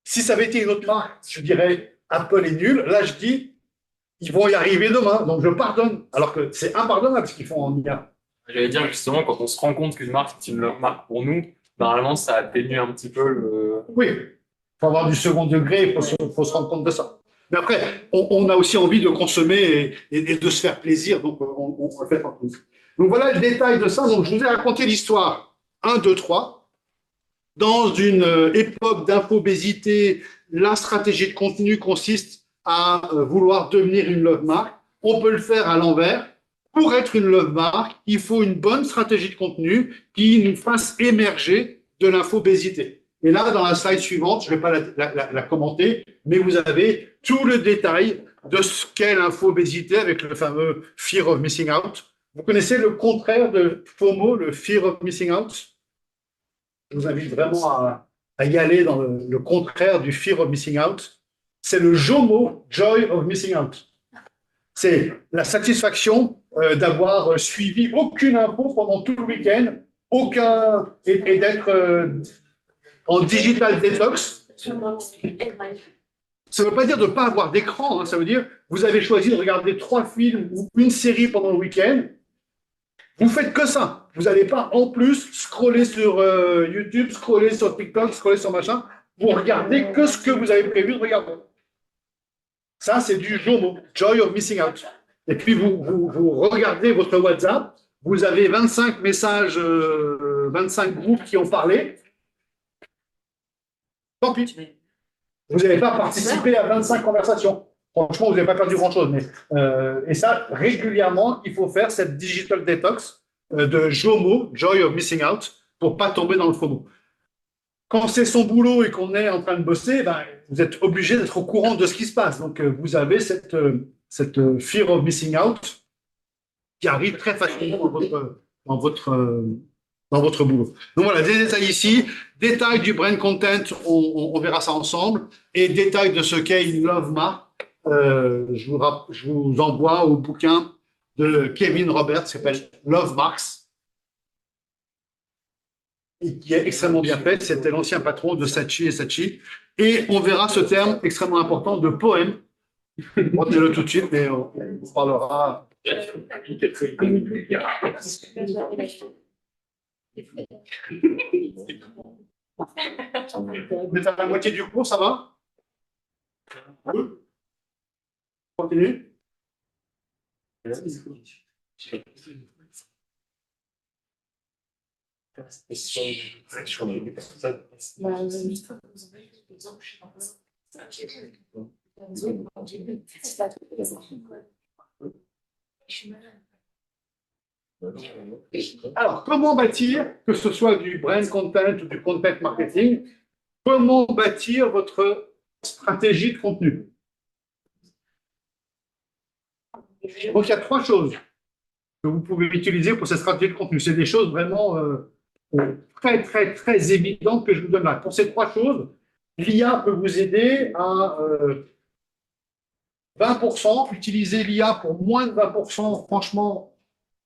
Si ça avait été une autre marque, je dirais Apple est nul. Là, je dis, ils vont y arriver demain, donc je pardonne. Alors que c'est impardonnable ce qu'ils font en IA. J'allais dire justement, quand on se rend compte qu'une marque est une love marque pour nous, normalement, ça atténue un petit peu le. Oui, il faut avoir du second degré, il faut se rendre compte de ça. Mais après, on a aussi envie de consommer et de se faire plaisir, donc on le fait pas plus. Donc voilà le détail de ça. Donc je vous ai raconté l'histoire 1, 2, 3. Dans une époque d'infobésité, la stratégie de contenu consiste à vouloir devenir une love mark. On peut le faire à l'envers. Pour être une love mark, il faut une bonne stratégie de contenu qui nous fasse émerger de l'infobésité. Et là, dans la slide suivante, je ne vais pas la commenter, mais vous avez tout le détail de ce qu'est l'infobésité avec le fameux fear of missing out. Vous connaissez le contraire de FOMO, le fear of missing out? Je vous invite vraiment à y aller dans le contraire du fear of missing out. C'est le JOMO, joy of missing out. C'est la satisfaction d'avoir suivi aucune info pendant tout le week-end, et d'être en digital detox. Ça ne veut pas dire de ne pas avoir d'écran, hein, ça veut dire vous avez choisi de regarder 3 films ou une série pendant le week-end. Vous faites que ça. Vous n'allez pas en plus scroller sur YouTube, scroller sur TikTok, scroller sur machin. Vous regardez que ce que vous avez prévu de regarder. Ça, c'est du JOMO, Joy of Missing Out. Et puis, vous regardez votre WhatsApp, vous avez 25 messages, 25 groupes qui ont parlé. Tant pis. Vous n'avez pas participé à 25 conversations. Franchement, vous n'avez pas perdu grand-chose. Et ça, régulièrement, il faut faire cette digital detox de JOMO, Joy of Missing Out, pour ne pas tomber dans le FOMO. Quand c'est son boulot et qu'on est en train de bosser, ben, vous êtes obligé d'être au courant de ce qui se passe. Donc, vous avez cette fear of missing out qui arrive très facilement dans votre boulot. Donc voilà, des détails ici, détails du brand content, on verra ça ensemble, et détails de ce qu'est une love mark. Je vous envoie au bouquin de Kevin Roberts qui s'appelle Love Marks, et qui est extrêmement bien fait. C'était l'ancien patron de Saatchi et Saatchi. Et on verra ce terme extrêmement important de poème. Retenez-le tout de suite, mais on parlera. Vous êtes à la moitié du cours, ça va? Oui. Continue. Alors, comment bâtir, que ce soit du brand content ou du content marketing, comment bâtir votre stratégie de contenu? Donc, il y a 3 choses que vous pouvez utiliser pour cette stratégie de contenu. C'est des choses vraiment très, très, très évidentes que je vous donne là. Pour ces 3 choses, l'IA peut vous aider à 20%. Utiliser l'IA pour moins de 20%, franchement,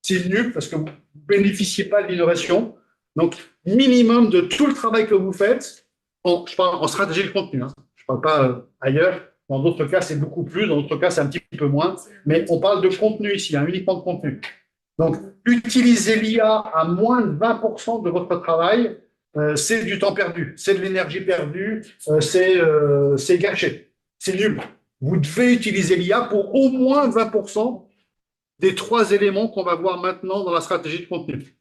c'est nul parce que vous ne bénéficiez pas de l'innovation. Donc, minimum de tout le travail que vous faites, je parle en stratégie de contenu, hein. Je ne parle pas ailleurs, Dans d'autres cas, c'est beaucoup plus. Dans d'autres cas, c'est un petit peu moins. Mais on parle de contenu ici, hein, uniquement de contenu. Donc, utiliser l'IA à moins de 20% de votre travail, c'est du temps perdu, c'est de l'énergie perdue, c'est gâché, c'est nul. Vous devez utiliser l'IA pour au moins 20% des 3 éléments qu'on va voir maintenant dans la stratégie de contenu.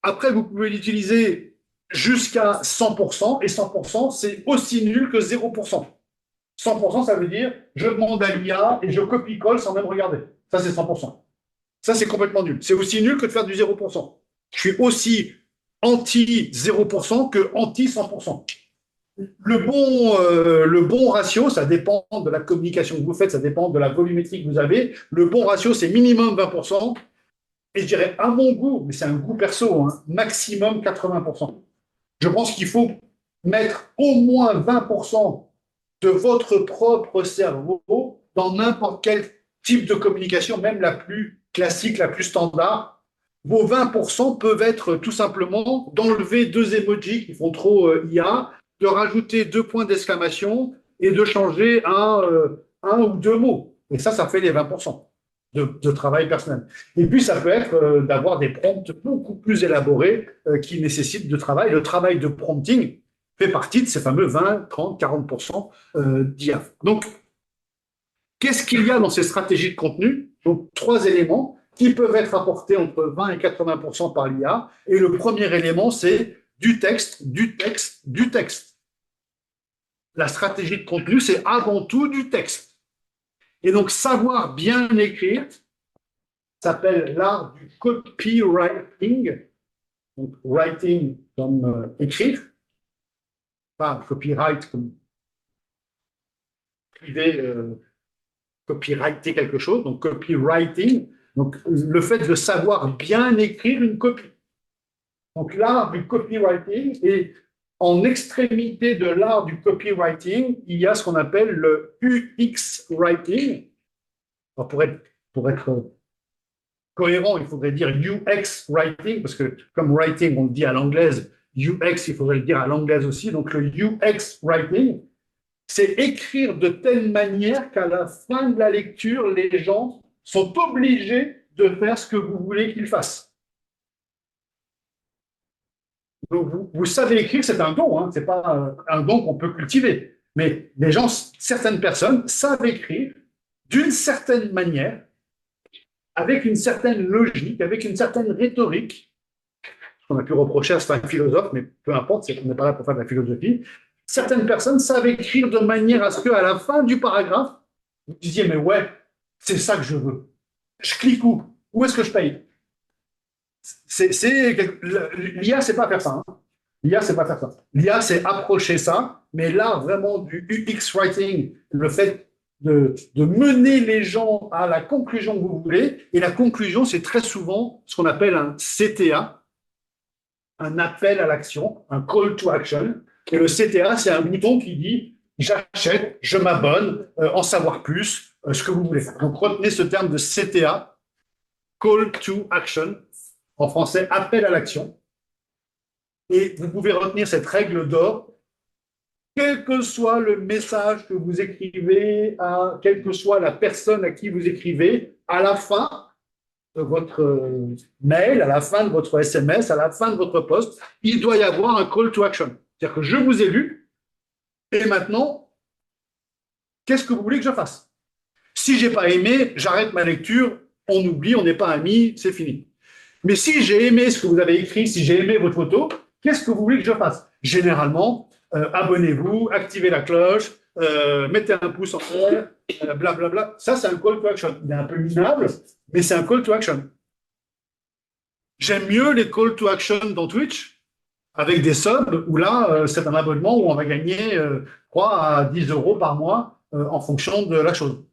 Après, vous pouvez l'utiliser jusqu'à 100%, et 100%, c'est aussi nul que 0%. 100%, ça veut dire je demande à l'IA et je copie-colle sans même regarder. Ça, c'est 100%. Ça, c'est complètement nul. C'est aussi nul que de faire du 0%. Je suis aussi anti 0% que anti 100%. Le bon ratio, ça dépend de la communication que vous faites, ça dépend de la volumétrie que vous avez. Le bon ratio, c'est minimum 20%. Et je dirais, à mon goût, mais c'est un goût perso, hein, maximum 80%. Je pense qu'il faut mettre au moins 20% de votre propre cerveau dans n'importe quel type de communication, même la plus classique, la plus standard. Vos 20% peuvent être tout simplement d'enlever 2 emojis qui font trop IA, de rajouter 2 points d'exclamation et de changer un ou 2 mots. Et ça fait les 20% de travail personnel. Et puis, ça peut être d'avoir des prompts beaucoup plus élaborés qui nécessitent de travail. Le travail de prompting fait partie de ces fameux 20, 30, 40% d'IA. Donc, qu'est-ce qu'il y a dans ces stratégies de contenu? Donc, 3 éléments qui peuvent être apportés entre 20 et 80% par l'IA. Et le premier élément, c'est du texte, du texte, du texte. La stratégie de contenu, c'est avant tout du texte. Et donc, savoir bien écrire s'appelle l'art du copywriting. Donc, writing comme écrire, pas copyright comme copyrighter quelque chose, donc copywriting. Donc, le fait de savoir bien écrire une copie. Donc, l'art du copywriting, et en extrémité de l'art du copywriting, il y a ce qu'on appelle le UX writing. Alors, pour être cohérent, il faudrait dire UX writing, parce que comme writing, on le dit à l'anglaise, UX, il faudrait le dire à l'anglaise aussi. Donc, le UX writing, c'est écrire de telle manière qu'à la fin de la lecture, les gens sont obligés de faire ce que vous voulez qu'ils fassent. Donc, vous savez écrire, c'est un don, hein, ce n'est pas un don qu'on peut cultiver. Mais les gens, certaines personnes savent écrire d'une certaine manière, avec une certaine logique, avec une certaine rhétorique. On a pu reprocher à certains philosophes, mais peu importe, on n'est pas là pour faire de la philosophie. Certaines personnes savent écrire de manière à ce qu'à la fin du paragraphe, vous disiez, mais ouais, c'est ça que je veux. Je clique où? Où est-ce que je paye? L'IA, c'est pas faire ça. Hein. L'IA, c'est pas faire ça. L'IA, c'est approcher ça, mais là, vraiment, du UX writing, le fait de mener les gens à la conclusion que vous voulez, et la conclusion, c'est très souvent ce qu'on appelle un CTA, un appel à l'action, un call to action. Et le CTA, c'est un bouton qui dit « j'achète, je m'abonne, en savoir plus, ce que vous voulez faire ». Donc, retenez ce terme de CTA, call to action, en français, appel à l'action. Et vous pouvez retenir cette règle d'or, quel que soit le message que vous écrivez, quelle que soit la personne à qui vous écrivez, à la fin de votre mail, à la fin de votre SMS, à la fin de votre post, il doit y avoir un call to action. C'est-à-dire que je vous ai lu, et maintenant, qu'est-ce que vous voulez que je fasse? Si je n'ai pas aimé, j'arrête ma lecture, on oublie, on n'est pas amis, c'est fini. Mais si j'ai aimé ce que vous avez écrit, si j'ai aimé votre photo, qu'est-ce que vous voulez que je fasse? Généralement, abonnez-vous, activez la cloche, mettez un pouce en l'air, blablabla. Ça, c'est un call to action. Il est un peu minable, mais c'est un call to action. J'aime mieux les call to action dans Twitch, avec des subs, où là, c'est un abonnement où on va gagner 3 à 10 euros par mois en fonction de la chose.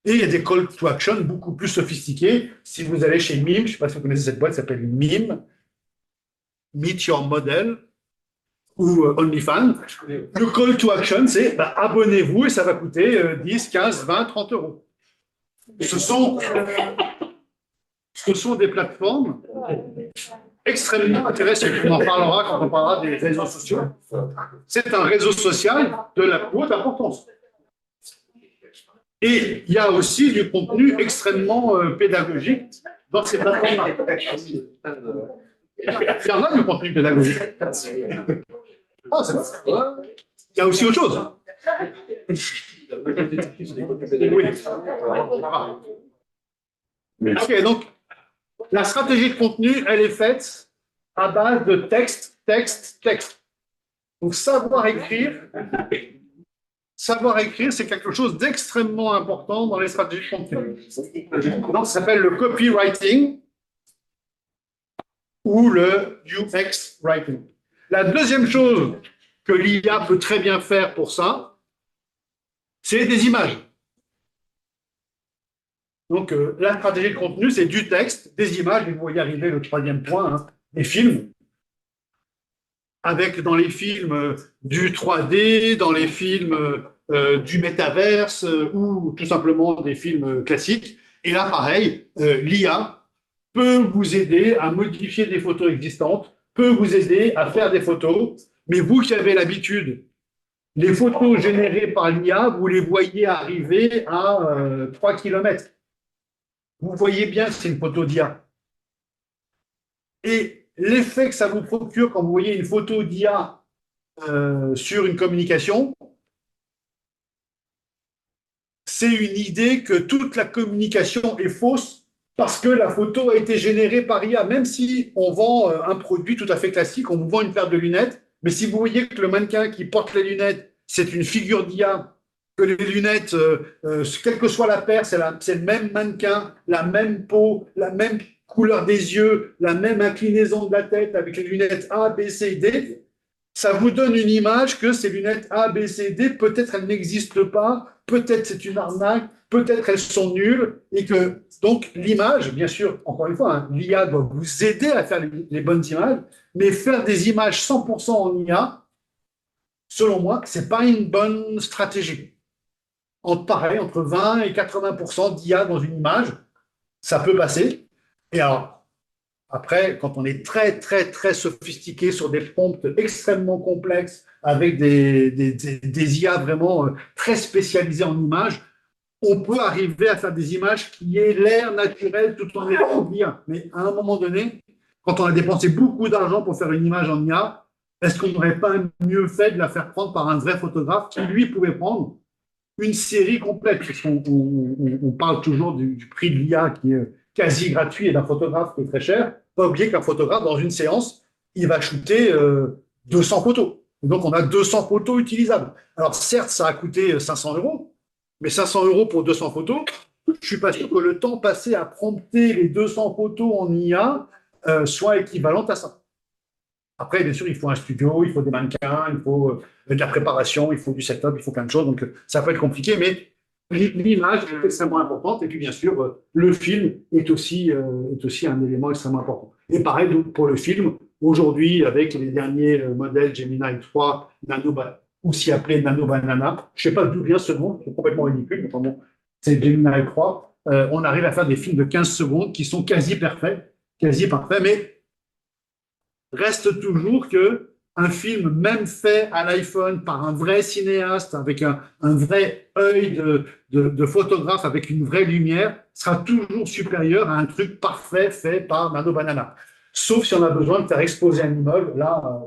Et il y a des call to action beaucoup plus sophistiqués. Si vous allez chez Mime, je ne sais pas si vous connaissez cette boîte, ça s'appelle Mime, Meet Your Model, ou OnlyFans. Le call to action, c'est abonnez-vous et ça va coûter 10, 15, 20, 30 euros. Ce sont des plateformes extrêmement intéressant. On en parlera quand on parlera des réseaux sociaux. C'est un réseau social de la plus haute importance. Et il y a aussi du contenu extrêmement pédagogique dans ces plateformes-là. Il y en a du contenu pédagogique. Ah, il y a aussi autre chose. Oui. Ok, donc la stratégie de contenu, elle est faite à base de texte, texte, texte. Donc savoir écrire, c'est quelque chose d'extrêmement important dans les stratégies de contenu. Donc ça s'appelle le copywriting ou le UX writing. La deuxième chose que l'IA peut très bien faire pour ça, c'est des images. Donc, la stratégie de contenu, c'est du texte, des images, et vous voyez arriver le troisième point, hein, des films. Avec dans les films du 3D, dans les films du métaverse ou tout simplement des films classiques. Et là, pareil, l'IA peut vous aider à modifier des photos existantes, peut vous aider à faire des photos, mais vous qui avez l'habitude, les photos générées par l'IA, vous les voyez arriver à 3 km. Vous voyez bien que c'est une photo d'IA. Et l'effet que ça vous procure quand vous voyez une photo d'IA sur une communication, c'est une idée que toute la communication est fausse parce que la photo a été générée par IA. Même si on vend un produit tout à fait classique, on vous vend une paire de lunettes, mais si vous voyez que le mannequin qui porte les lunettes, c'est une figure d'IA, que les lunettes, quelle que soit la paire, c'est le même mannequin, la même peau, la même couleur des yeux, la même inclinaison de la tête avec les lunettes A, B, C, D, ça vous donne une image que ces lunettes A, B, C, D, peut-être elles n'existent pas, peut-être c'est une arnaque, peut-être elles sont nulles, et que donc l'image, bien sûr, encore une fois, hein, l'IA doit vous aider à faire les bonnes images, mais faire des images 100% en IA, selon moi, c'est pas une bonne stratégie. Pareil, entre 20 et 80% d'IA dans une image, ça peut passer. Et alors, après, quand on est très, très, très sophistiqué sur des prompts extrêmement complexes, avec des IA vraiment très spécialisées en images, on peut arriver à faire des images qui aient l'air naturel tout en étant bien. Mais à un moment donné, quand on a dépensé beaucoup d'argent pour faire une image en IA, est-ce qu'on n'aurait pas mieux fait de la faire prendre par un vrai photographe qui, lui, pouvait prendre une série complète? Parce qu'on parle toujours du prix de l'IA qui est quasi gratuit et d'un photographe qui est très cher. Pas oublier qu'un photographe, dans une séance, il va shooter 200 photos. Et donc, on a 200 photos utilisables. Alors, certes, ça a coûté 500 euros, mais 500 euros pour 200 photos, je ne suis pas sûr que le temps passé à prompter les 200 photos en IA soit équivalent à ça. Après, bien sûr, il faut un studio, il faut des mannequins, il faut de la préparation, il faut du setup, il faut plein de choses. Donc, ça peut être compliqué, mais l'image est extrêmement importante. Et puis, bien sûr, le film est aussi un élément extrêmement important. Et pareil pour le film. Aujourd'hui, avec les derniers modèles Gemini 3, aussi appelé Nano Banana, je ne sais pas d'où vient ce nom, c'est complètement ridicule, mais bon, c'est Gemini 3. On arrive à faire des films de 15 secondes qui sont quasi parfaits, mais reste toujours que un film, même fait à l'iPhone par un vrai cinéaste, avec un vrai œil de photographe, avec une vraie lumière, sera toujours supérieur à un truc parfait fait par Nano Banana. Sauf si on a besoin de faire exploser un immeuble. Là,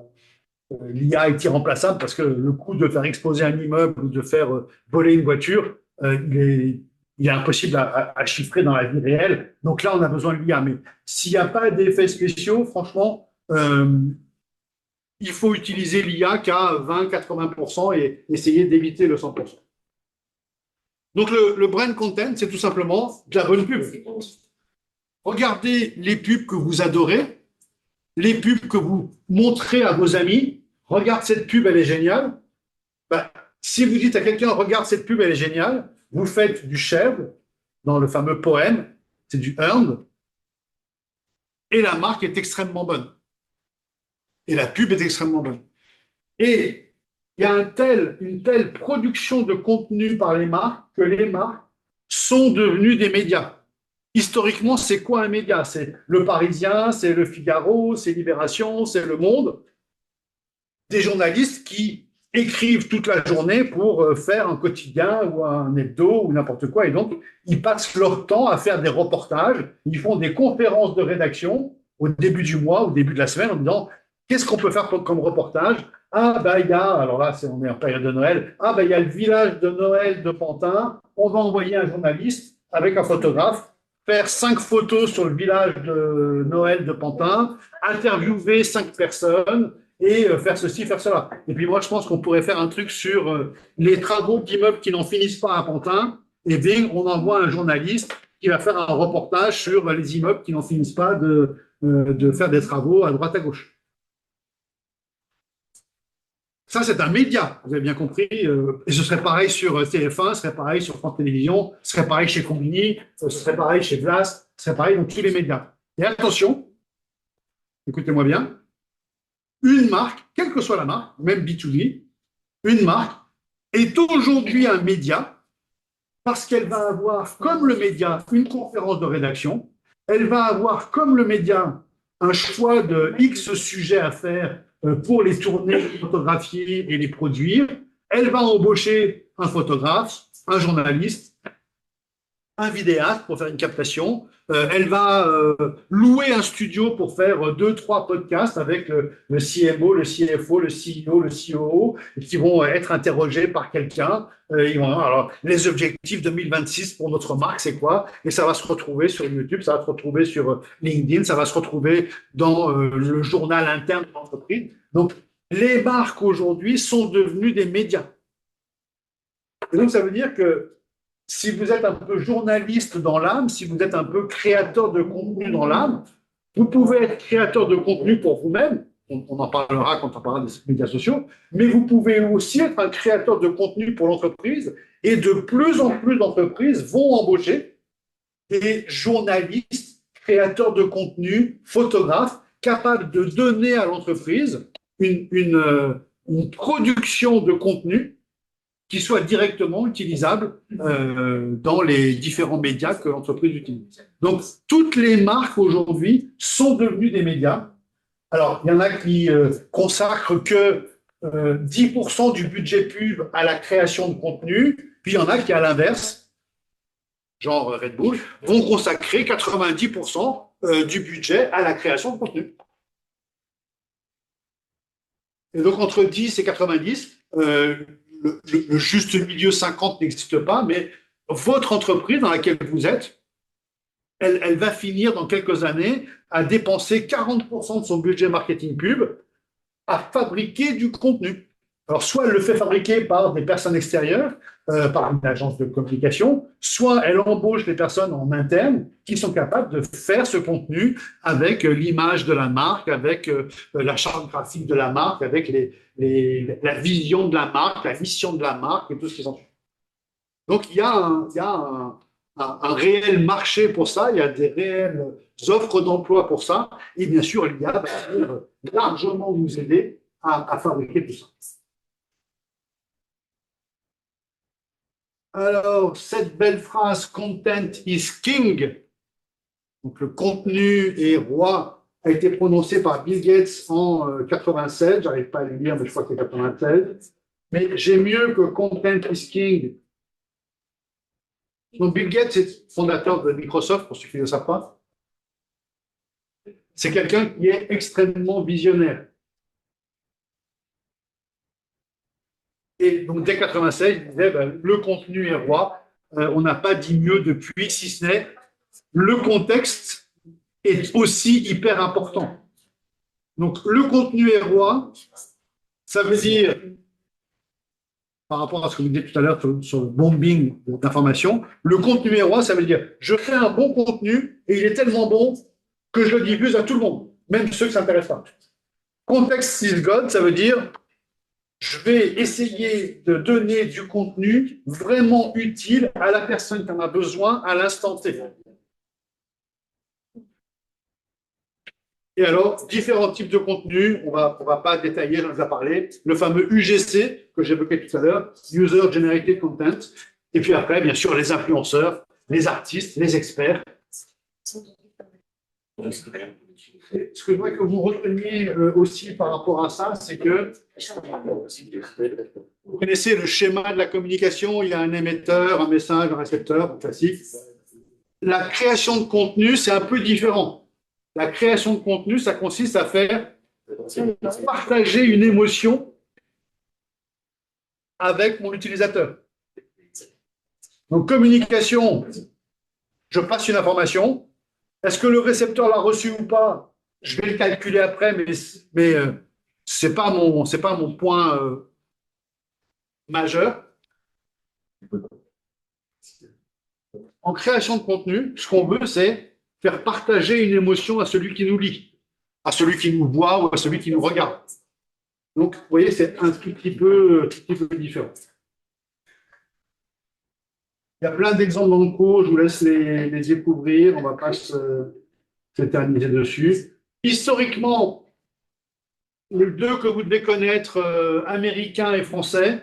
l'IA est irremplaçable parce que le coût de faire exploser un immeuble ou de faire voler une voiture, il est impossible à chiffrer dans la vie réelle. Donc là, on a besoin de l'IA. Mais s'il n'y a pas d'effets spéciaux, franchement, il faut utiliser l'IA qu'à 20-80% et essayer d'éviter le 100%. Donc le brand content, c'est tout simplement de la bonne pub. Regardez les pubs que vous adorez, les pubs que vous montrez à vos amis. Regarde cette pub, elle est géniale. Ben, si vous dites à quelqu'un, regarde cette pub, elle est géniale, vous faites du shared dans le fameux poème, c'est du earned, et la marque est extrêmement bonne. Et la pub est extrêmement bonne. Et il y a une telle production de contenu par les marques que les marques sont devenues des médias. historiquement, c'est quoi un média? C'est Le Parisien, c'est Le Figaro, c'est Libération, c'est Le Monde. Des journalistes qui écrivent toute la journée pour faire un quotidien ou un hebdo ou n'importe quoi. Et donc, ils passent leur temps à faire des reportages. Ils font des conférences de rédaction au début du mois, au début de la semaine, en disant qu'est-ce qu'on peut faire comme reportage? Ah, ben, il y a, alors là, on est en période de Noël. Ah, ben, il y a le village de Noël de Pantin. On va envoyer un journaliste avec un photographe faire 5 photos sur le village de Noël de Pantin, interviewer 5 personnes et faire ceci, faire cela. Et puis moi, je pense qu'on pourrait faire un truc sur les travaux d'immeubles qui n'en finissent pas à Pantin. Et bien, on envoie un journaliste qui va faire un reportage sur les immeubles qui n'en finissent pas de faire des travaux à droite à gauche. Ça, c'est un média, vous avez bien compris. Et ce serait pareil sur TF1, ce serait pareil sur France Télévisions, ce serait pareil chez Combini, ce serait pareil chez Vlas, ce serait pareil dans tous les médias. Et attention, écoutez-moi bien, une marque, quelle que soit la marque, même B2B, une marque est aujourd'hui un média parce qu'elle va avoir, comme le média, une conférence de rédaction, elle va avoir, comme le média, un choix de X sujets à faire pour les tourner, les photographier et les produire. Elle va embaucher un photographe, un journaliste, un vidéaste pour faire une captation. Elle va louer un studio pour faire 2-3 podcasts avec le CMO, le CFO, le CEO, le COO, qui vont être interrogés par quelqu'un. Alors, les objectifs 2026 pour notre marque, c'est quoi? Et ça va se retrouver sur YouTube, ça va se retrouver sur LinkedIn, ça va se retrouver dans le journal interne de l'entreprise. Donc, les marques aujourd'hui sont devenues des médias. Et donc, ça veut dire que si vous êtes un peu journaliste dans l'âme, si vous êtes un peu créateur de contenu dans l'âme, vous pouvez être créateur de contenu pour vous-même, on en parlera quand on parlera des médias sociaux, mais vous pouvez aussi être un créateur de contenu pour l'entreprise, et de plus en plus d'entreprises vont embaucher des journalistes, créateurs de contenu, photographes, capables de donner à l'entreprise une production de contenu qui soit directement utilisable dans les différents médias que l'entreprise utilise. Donc, toutes les marques aujourd'hui sont devenues des médias. Alors, il y en a qui consacrent que 10% du budget pub à la création de contenu, puis il y en a qui, à l'inverse, genre Red Bull, vont consacrer 90% du budget à la création de contenu. Et donc, entre 10 et 90, le juste milieu 50 n'existe pas, mais votre entreprise dans laquelle vous êtes, elle va finir dans quelques années à dépenser 40% de son budget marketing pub à fabriquer du contenu. Alors, soit elle le fait fabriquer par des personnes extérieures, par une agence de communication, soit elle embauche des personnes en interne qui sont capables de faire ce contenu avec l'image de la marque, avec la charte graphique de la marque, avec la vision de la marque, la mission de la marque et tout ce qui s'ensuit. Donc, il y a un réel marché pour ça, il y a des réelles offres d'emploi pour ça, et bien sûr, l'IA va largement nous aider à fabriquer tout ça. Alors, cette belle phrase « Content is king », donc le contenu est roi, a été prononcée par Bill Gates en 96, j'arrive pas à le lire, mais je crois que c'est 96, mais j'ai mieux que « Content is king ». Donc, Bill Gates est fondateur de Microsoft, pour ceux qui ne le savent pas. C'est quelqu'un qui est extrêmement visionnaire. Et donc, dès 96, il disait le contenu est roi. On n'a pas dit mieux depuis, si ce n'est le contexte est aussi hyper important. Donc, le contenu est roi, ça veut dire, par rapport à ce que vous disiez tout à l'heure sur le bombing d'informations, le contenu est roi, ça veut dire je fais un bon contenu et il est tellement bon que je le diffuse à tout le monde, même ceux qui ne s'intéressent pas. Context is God, ça veut dire je vais essayer de donner du contenu vraiment utile à la personne qui en a besoin à l'instant T. Et alors, différents types de contenus, on va pas détailler, j'en ai déjà parlé, le fameux UGC que j'évoquais tout à l'heure, User Generated Content, et puis après, bien sûr, les influenceurs, les artistes, les experts, Ce que je voudrais que vous reteniez aussi par rapport à ça, c'est que vous connaissez le schéma de la communication, il y a un émetteur, un message, un récepteur, classique. La création de contenu, c'est un peu différent. La création de contenu, ça consiste à faire partager une émotion avec mon utilisateur. Donc, communication, je passe une information. Est-ce que le récepteur l'a reçu ou pas? Je vais le calculer après, mais c'est pas mon point majeur. En création de contenu, ce qu'on veut, c'est faire partager une émotion à celui qui nous lit, à celui qui nous voit ou à celui qui nous regarde. Donc, vous voyez, c'est un tout petit peu différent. Il y a plein d'exemples dans le cours, je vous laisse les découvrir, on ne va pas s'éterniser dessus. Historiquement, les deux que vous devez connaître, américains et français,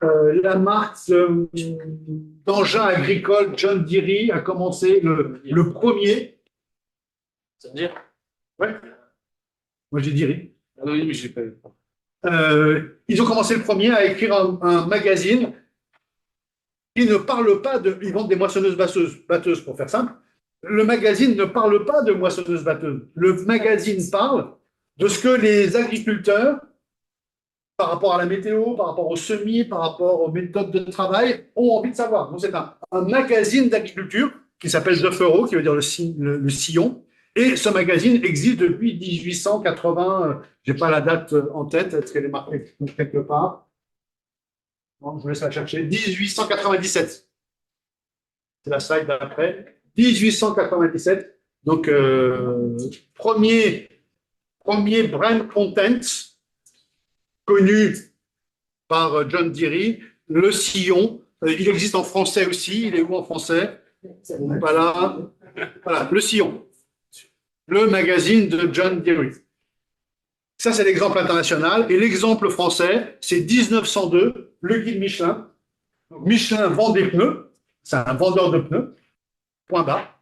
la marque d'engins agricoles John Deere a commencé le premier. Ça veut dire? Ouais. Moi, j'ai Deere. Ah oui, mais je l'ai pas vu. Ils ont commencé le premier à écrire un magazine. Ils ne parlent pas de. Ils vendent des moissonneuses-batteuses, pour faire simple. Le magazine ne parle pas de moissonneuses-batteuses. Le magazine parle de ce que les agriculteurs, par rapport à la météo, par rapport aux semis, par rapport aux méthodes de travail, ont envie de savoir. Donc, c'est un magazine d'agriculture qui s'appelle The Furrow, qui veut dire le sillon. Et ce magazine existe depuis 1880. Je n'ai pas la date en tête, est-ce qu'elle est marquée quelque part? Non, je vous laisse la chercher. 1897. C'est la slide d'après. 1897. Donc, premier brand content connu par John Deere, le sillon. Il existe en français aussi. Il est où en français? Pas là. Voilà, le sillon. Le magazine de John Deere. Ça, c'est l'exemple international. Et l'exemple français, c'est 1902, le guide Michelin. Donc, Michelin vend des pneus. C'est un vendeur de pneus. Point barre.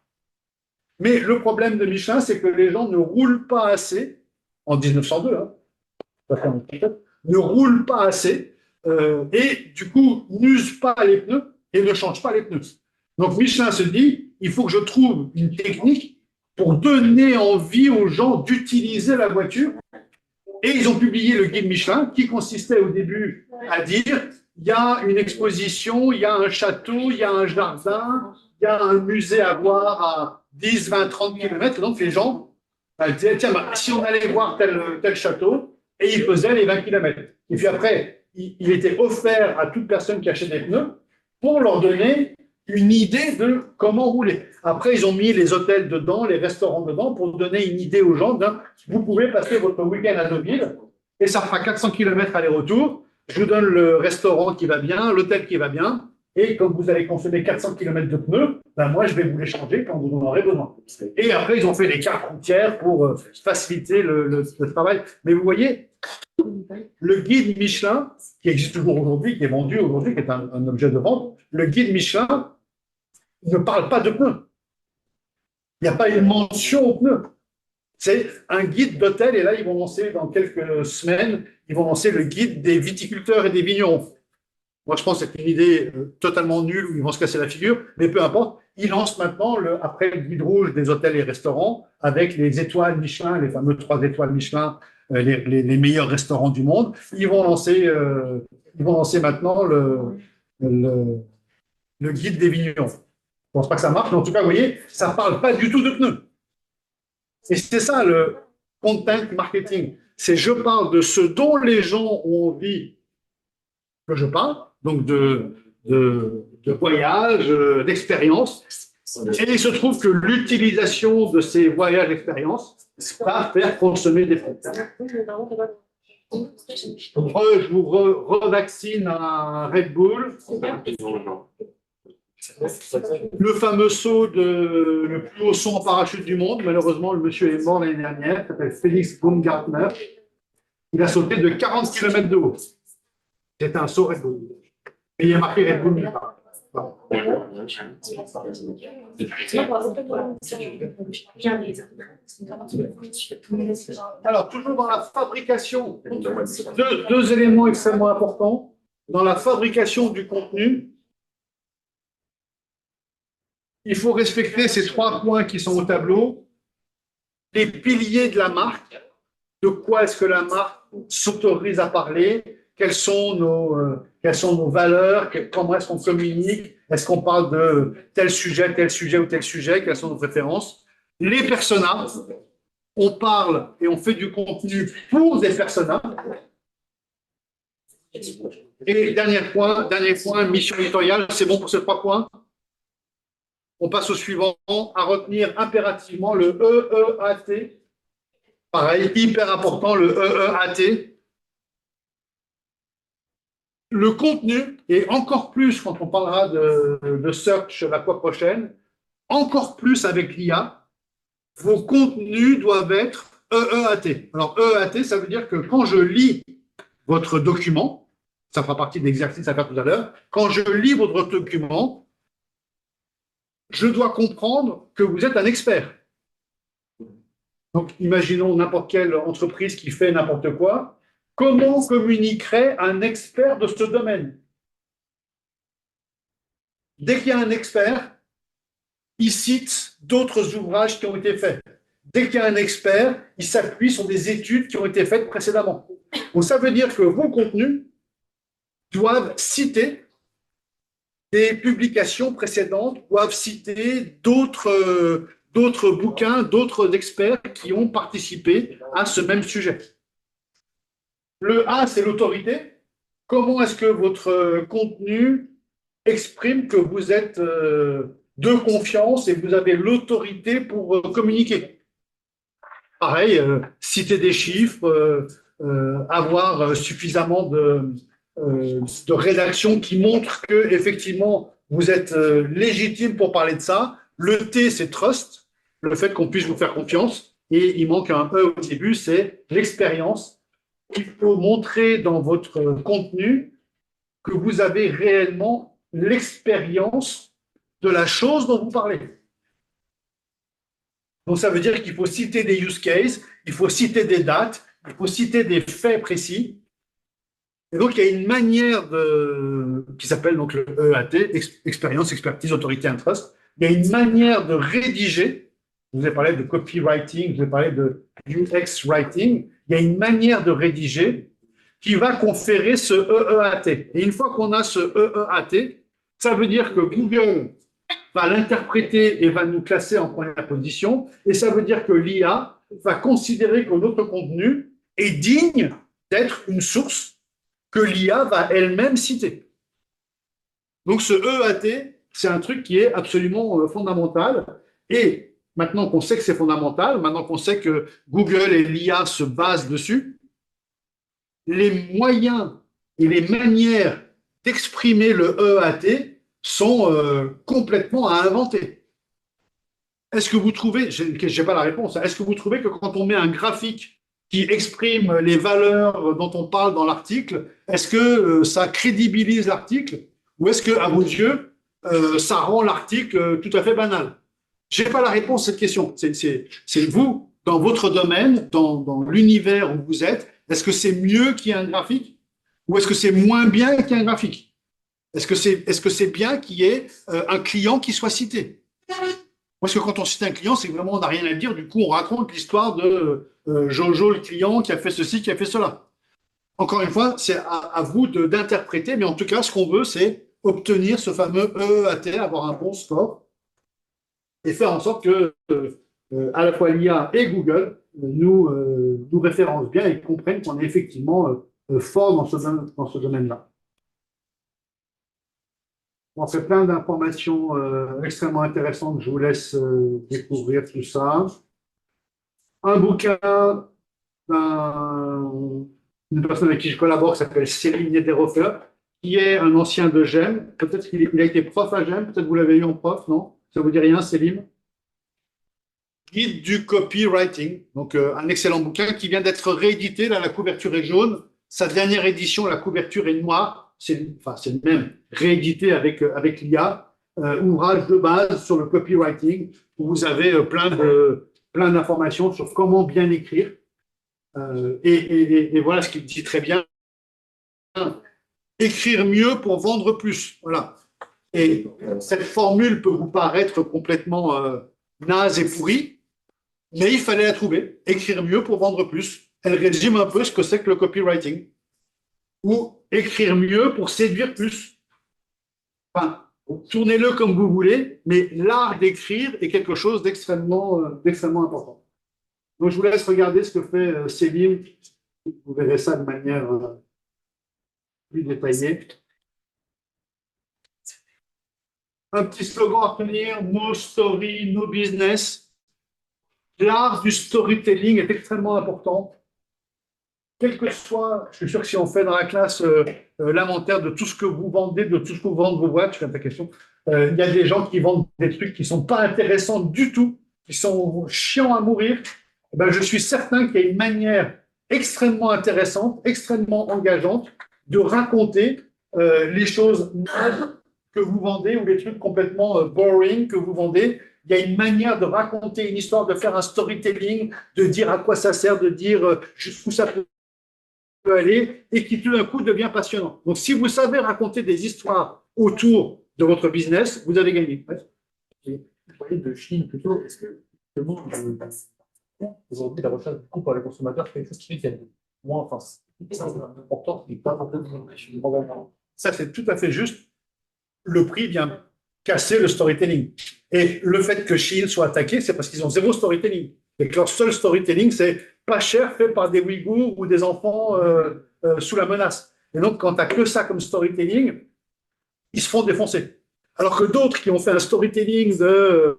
Mais le problème de Michelin, c'est que les gens ne roulent pas assez. En 1902, hein, ne roulent pas assez. Et du coup, n'usent pas les pneus et ne changent pas les pneus. Donc, Michelin se dit, il faut que je trouve une technique pour donner envie aux gens d'utiliser la voiture. Et ils ont publié le guide Michelin qui consistait au début à dire il y a une exposition, il y a un château, il y a un jardin, il y a un musée à voir à 10, 20, 30 km. Donc les gens disaient tiens, si on allait voir tel château, et ils faisaient les 20 km. Et puis après, il était offert à toute personne qui achetait des pneus pour leur donner une idée de comment rouler. Après, ils ont mis les hôtels dedans, les restaurants dedans, pour donner une idée aux gens de vous pouvez passer votre week-end à Deauville et ça fera 400 km aller-retour. Je vous donne le restaurant qui va bien, l'hôtel qui va bien, et quand vous allez consommer 400 km de pneus, ben moi, je vais vous les changer quand vous en aurez besoin. Et après, ils ont fait des cartes routières pour faciliter le travail. Mais vous voyez, le guide Michelin, qui existe toujours aujourd'hui, qui est vendu aujourd'hui, qui est un objet de vente, le guide Michelin ne parle pas de pneus. Il n'y a pas une mention aux pneus. C'est un guide d'hôtel, et là, ils vont lancer dans quelques semaines, ils vont lancer le guide des viticulteurs et des vignerons. Moi, je pense que c'est une idée totalement nulle où ils vont se casser la figure, mais peu importe. Ils lancent maintenant, après le guide rouge des hôtels et restaurants, avec les étoiles Michelin, les fameux 3 étoiles Michelin, les meilleurs restaurants du monde. Ils vont lancer maintenant le guide des vignerons. Je ne pense pas que ça marche, mais en tout cas, vous voyez, ça ne parle pas du tout de pneus. Et c'est ça le content marketing. C'est je parle de ce dont les gens ont envie que je parle, donc de voyage, d'expérience. Et il se trouve que l'utilisation de ces voyages d'expérience va faire consommer des fruits. Je vous revaccine un Red Bull. Le fameux saut le plus haut saut en parachute du monde. Malheureusement, le monsieur est mort l'année dernière. Il s'appelle Félix Baumgartner. Il a sauté de 40 km de haut. C'était un saut Red Bull. Et il y a marqué Red Bull nulle part. Alors, toujours dans la fabrication, deux éléments extrêmement importants. Dans la fabrication du contenu, il faut respecter ces 3 points qui sont au tableau. Les piliers de la marque. De quoi est-ce que la marque s'autorise à parler? Quelles sont nos valeurs? Comment est-ce qu'on communique? Est-ce qu'on parle de tel sujet ou tel sujet? Quelles sont nos préférences? Les personas. On parle et on fait du contenu pour des personas. Et dernier point, mission éditoriale. C'est bon pour ces 3 points? On passe au suivant, à retenir impérativement le EEAT. Pareil, hyper important, le EEAT. Le contenu, et encore plus quand on parlera de search la fois prochaine, encore plus avec l'IA, vos contenus doivent être EEAT. Alors, EEAT, ça veut dire que quand je lis votre document, ça fera partie de l'exercice à faire tout à l'heure, quand je lis votre document, je dois comprendre que vous êtes un expert. Donc, imaginons n'importe quelle entreprise qui fait n'importe quoi. Comment communiquerait un expert de ce domaine? Dès qu'il y a un expert, il cite d'autres ouvrages qui ont été faits. Dès qu'il y a un expert, il s'appuie sur des études qui ont été faites précédemment. Donc, ça veut dire que vos contenus doivent citer des publications précédentes, doivent citer d'autres bouquins, d'autres experts qui ont participé à ce même sujet. Le A, c'est l'autorité. Comment est-ce que votre contenu exprime que vous êtes de confiance et vous avez l'autorité pour communiquer? Pareil, citer des chiffres, avoir suffisamment de rédaction qui montre que effectivement vous êtes légitime pour parler de ça. Le T, c'est trust, le fait qu'on puisse vous faire confiance. Et il manque un E au début, c'est l'expérience. Il faut montrer dans votre contenu que vous avez réellement l'expérience de la chose dont vous parlez. Donc ça veut dire qu'il faut citer des use cases, il faut citer des dates, il faut citer des faits précis. Et donc, il y a une manière qui s'appelle donc le EAT, expérience, expertise, autorité, and trust. Il y a une manière de rédiger. Je vous ai parlé de copywriting, je vous ai parlé de UX writing. Il y a une manière de rédiger qui va conférer ce EEAT. Et une fois qu'on a ce EEAT, ça veut dire que Google va l'interpréter et va nous classer en première position. Et ça veut dire que l'IA va considérer que notre contenu est digne d'être une source que l'IA va elle-même citer. Donc ce EAT, c'est un truc qui est absolument fondamental. Et maintenant qu'on sait que c'est fondamental, maintenant qu'on sait que Google et l'IA se basent dessus, les moyens et les manières d'exprimer le EAT sont complètement à inventer. Est-ce que vous trouvez, je n'ai pas la réponse, est-ce que vous trouvez que quand on met un graphique qui exprime les valeurs dont on parle dans l'article, est-ce que ça crédibilise l'article ou est-ce que, à vos yeux, ça rend l'article tout à fait banal? Je n'ai pas la réponse à cette question. C'est vous, dans votre domaine, dans l'univers où vous êtes, est-ce que c'est mieux qu'il y ait un graphique ou est-ce que c'est moins bien qu'il y ait un graphique? Est-ce que c'est bien qu'il y ait un client qui soit cité? Parce que quand on cite un client, c'est que vraiment on n'a rien à dire. Du coup, on raconte l'histoire de Jojo, le client, qui a fait ceci, qui a fait cela. Encore une fois, c'est à vous d'interpréter, mais en tout cas, ce qu'on veut, c'est obtenir ce fameux EEAT, avoir un bon score, et faire en sorte que à la fois l'IA et Google nous référencent bien et comprennent qu'on est effectivement fort dans ce domaine-là. On fait plein d'informations extrêmement intéressantes. Je vous laisse découvrir tout ça. Un bouquin d'une personne avec qui je collabore qui s'appelle Céline Niederhofer, qui est un ancien de GEM. Peut-être qu'il a été prof à GEM, peut-être que vous l'avez eu en prof, non? Ça vous dit rien, Céline? Guide du copywriting. Donc, un excellent bouquin qui vient d'être réédité. Là, la couverture est jaune. Sa dernière édition, la couverture est noire. c'est même réédité avec l'IA, ouvrage de base sur le copywriting, où vous avez plein d'informations sur comment bien écrire. Et voilà ce qu'il dit très bien. Écrire mieux pour vendre plus. Voilà. Et cette formule peut vous paraître complètement naze et pourrie, mais il fallait la trouver. Écrire mieux pour vendre plus. Elle résume un peu ce que c'est que le copywriting. Ou écrire mieux pour séduire plus. Enfin, tournez-le comme vous voulez, mais l'art d'écrire est quelque chose d'extrêmement important. Donc, je vous laisse regarder ce que fait Céline. Vous verrez ça de manière plus détaillée. Un petit slogan à retenir, no story, no business. L'art du storytelling est extrêmement important. Quel que soit, je suis sûr que si on fait dans la classe l'inventaire de tout ce que vous vendez, de tout ce que vous vendez vos boîtes, je fais ta question, il y a des gens qui vendent des trucs qui ne sont pas intéressants du tout, qui sont chiants à mourir. Ben, je suis certain qu'il y a une manière extrêmement intéressante, extrêmement engageante de raconter les choses que vous vendez ou les trucs complètement boring que vous vendez. Il y a une manière de raconter une histoire, de faire un storytelling, de dire à quoi ça sert, de dire jusqu'où ça peut aller et qui tout d'un coup devient passionnant. Donc, si vous savez raconter des histoires autour de votre business, vous avez gagné. Vous parlez de Chine plutôt. Est-ce que aujourd'hui la recherche du coût par les consommateurs, c'est quelque chose qui fait qu'il y a moins, enfin, c'est important, mais pas vraiment. Ça, c'est tout à fait juste. Le prix vient casser le storytelling. Et le fait que Chine soit attaqué, c'est parce qu'ils ont zéro storytelling. Et que leur seul storytelling, c'est pas cher, fait par des Ouïghours ou des enfants sous la menace. Et donc, quand tu n'as que ça comme storytelling, ils se font défoncer. Alors que d'autres qui ont fait un storytelling de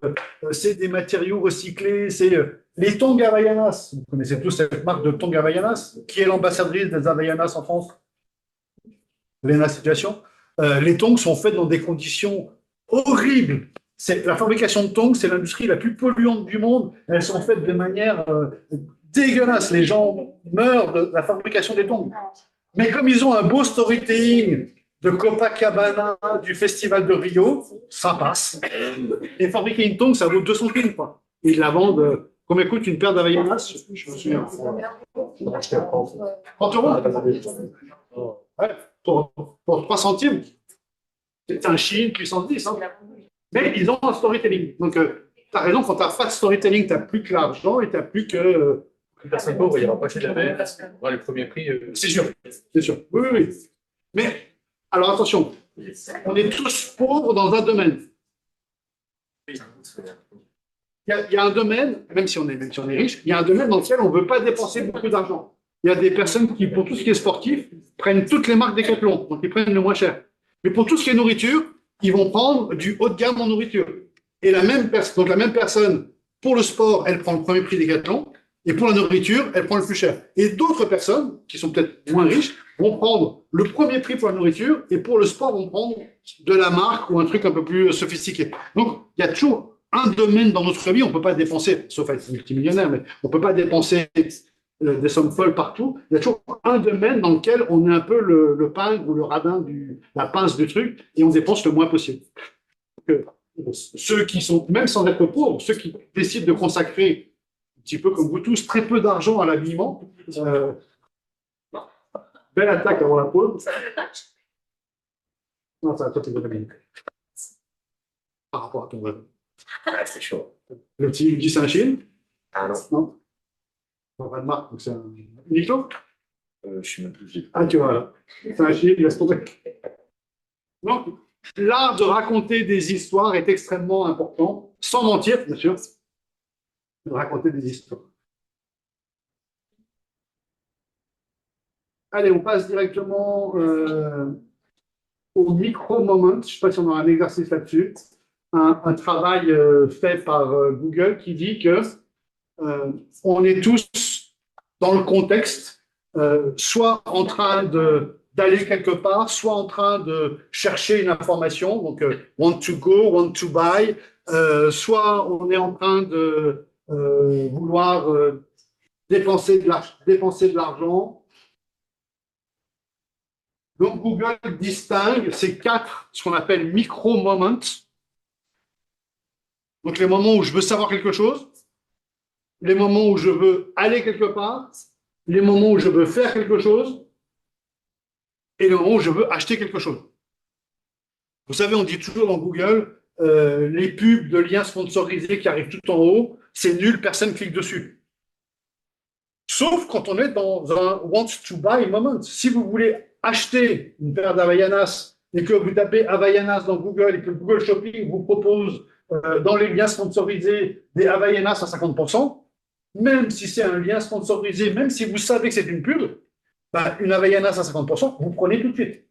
c'est des matériaux recyclés, c'est les tongs Havaianas. Vous connaissez tous cette marque de tongs Havaianas, qui est l'ambassadrice des Havaianas en France, Léna Situation. Les tongs sont faits dans des conditions horribles. La fabrication de tongs, c'est l'industrie la plus polluante du monde. Elles sont faites de manière dégueulasse. Les gens meurent de la fabrication des tongs. Mais comme ils ont un beau storytelling de Copacabana, du Festival de Rio, ça passe. Et fabriquer une tongue, ça vaut 2 centimes, quoi. Ils la vendent. Combien coûte une paire d'Havaianas? Je me souviens. 30 euros. Ouais, pour 3 centimes. C'est un Chine puissance 10. Hein. Mais ils ont un storytelling. Donc, tu as raison, quand tu n'as pas de storytelling, tu n'as plus que l'argent et tu n'as plus que. Personne pauvre, il n'y aura pas chez la belle, on aura les premiers prix. C'est sûr, c'est sûr. Oui, oui, oui. Mais, alors attention, on est tous pauvres dans un domaine. Il y a un domaine, même si on est riche, il y a un domaine dans lequel on ne veut pas dépenser beaucoup d'argent. Il y a des personnes qui, pour tout ce qui est sportif, prennent toutes les marques Decathlon, donc ils prennent le moins cher. Mais pour tout ce qui est nourriture, ils vont prendre du haut de gamme en nourriture. Et la même personne, pour le sport, elle prend le premier prix Decathlon, et pour la nourriture, elle prend le plus cher. Et d'autres personnes, qui sont peut-être moins riches, vont prendre le premier prix pour la nourriture, et pour le sport, vont prendre de la marque ou un truc un peu plus sophistiqué. Donc, il y a toujours un domaine dans notre vie, on ne peut pas dépenser, sauf être multimillionnaire, mais on ne peut pas dépenser des sommes folles partout. Il y a toujours un domaine dans lequel on est un peu le pingre ou le radin, la pince du truc, et on dépense le moins possible. Donc, ceux qui sont, même sans être pauvres, ceux qui décident de consacrer, un petit peu comme vous tous, très peu d'argent à l'habillement, belle attaque avant la pause. Non, ça va toi, t'es bonne amie. Par rapport à ton rêve. Ah, c'est chaud. Le petit du Saint-Chine. Ah non, Non. Pas de marque, donc c'est un Uniqlo. je suis même plus. Ah, tu vois, là. Saint-Chine, laisse tomber. Donc, l'art de raconter des histoires est extrêmement important, sans mentir, bien sûr, de raconter des histoires. Allez, on passe directement au micro-moment. Je ne sais pas si on a un exercice là-dessus. Un travail fait par Google qui dit que on est tous dans le contexte, soit en train d'aller quelque part, soit en train de chercher une information, donc want to go, want to buy, soit on est en train de vouloir dépenser de l'argent. Donc, Google distingue ces 4, ce qu'on appelle micro-moments. Donc, les moments où je veux savoir quelque chose, les moments où je veux aller quelque part, les moments où je veux faire quelque chose, et les moments où je veux acheter quelque chose. Vous savez, on dit toujours dans Google, les pubs de liens sponsorisés qui arrivent tout en haut, c'est nul, personne clique dessus. Sauf quand on est dans un want to buy moment. Si vous voulez acheter une paire d'Havaianas et que vous tapez Havaianas dans Google et que Google Shopping vous propose dans les liens sponsorisés des Havaianas à 50%, même si c'est un lien sponsorisé, même si vous savez que c'est une pub, bah, une Havaianas à 50%, vous prenez tout de suite.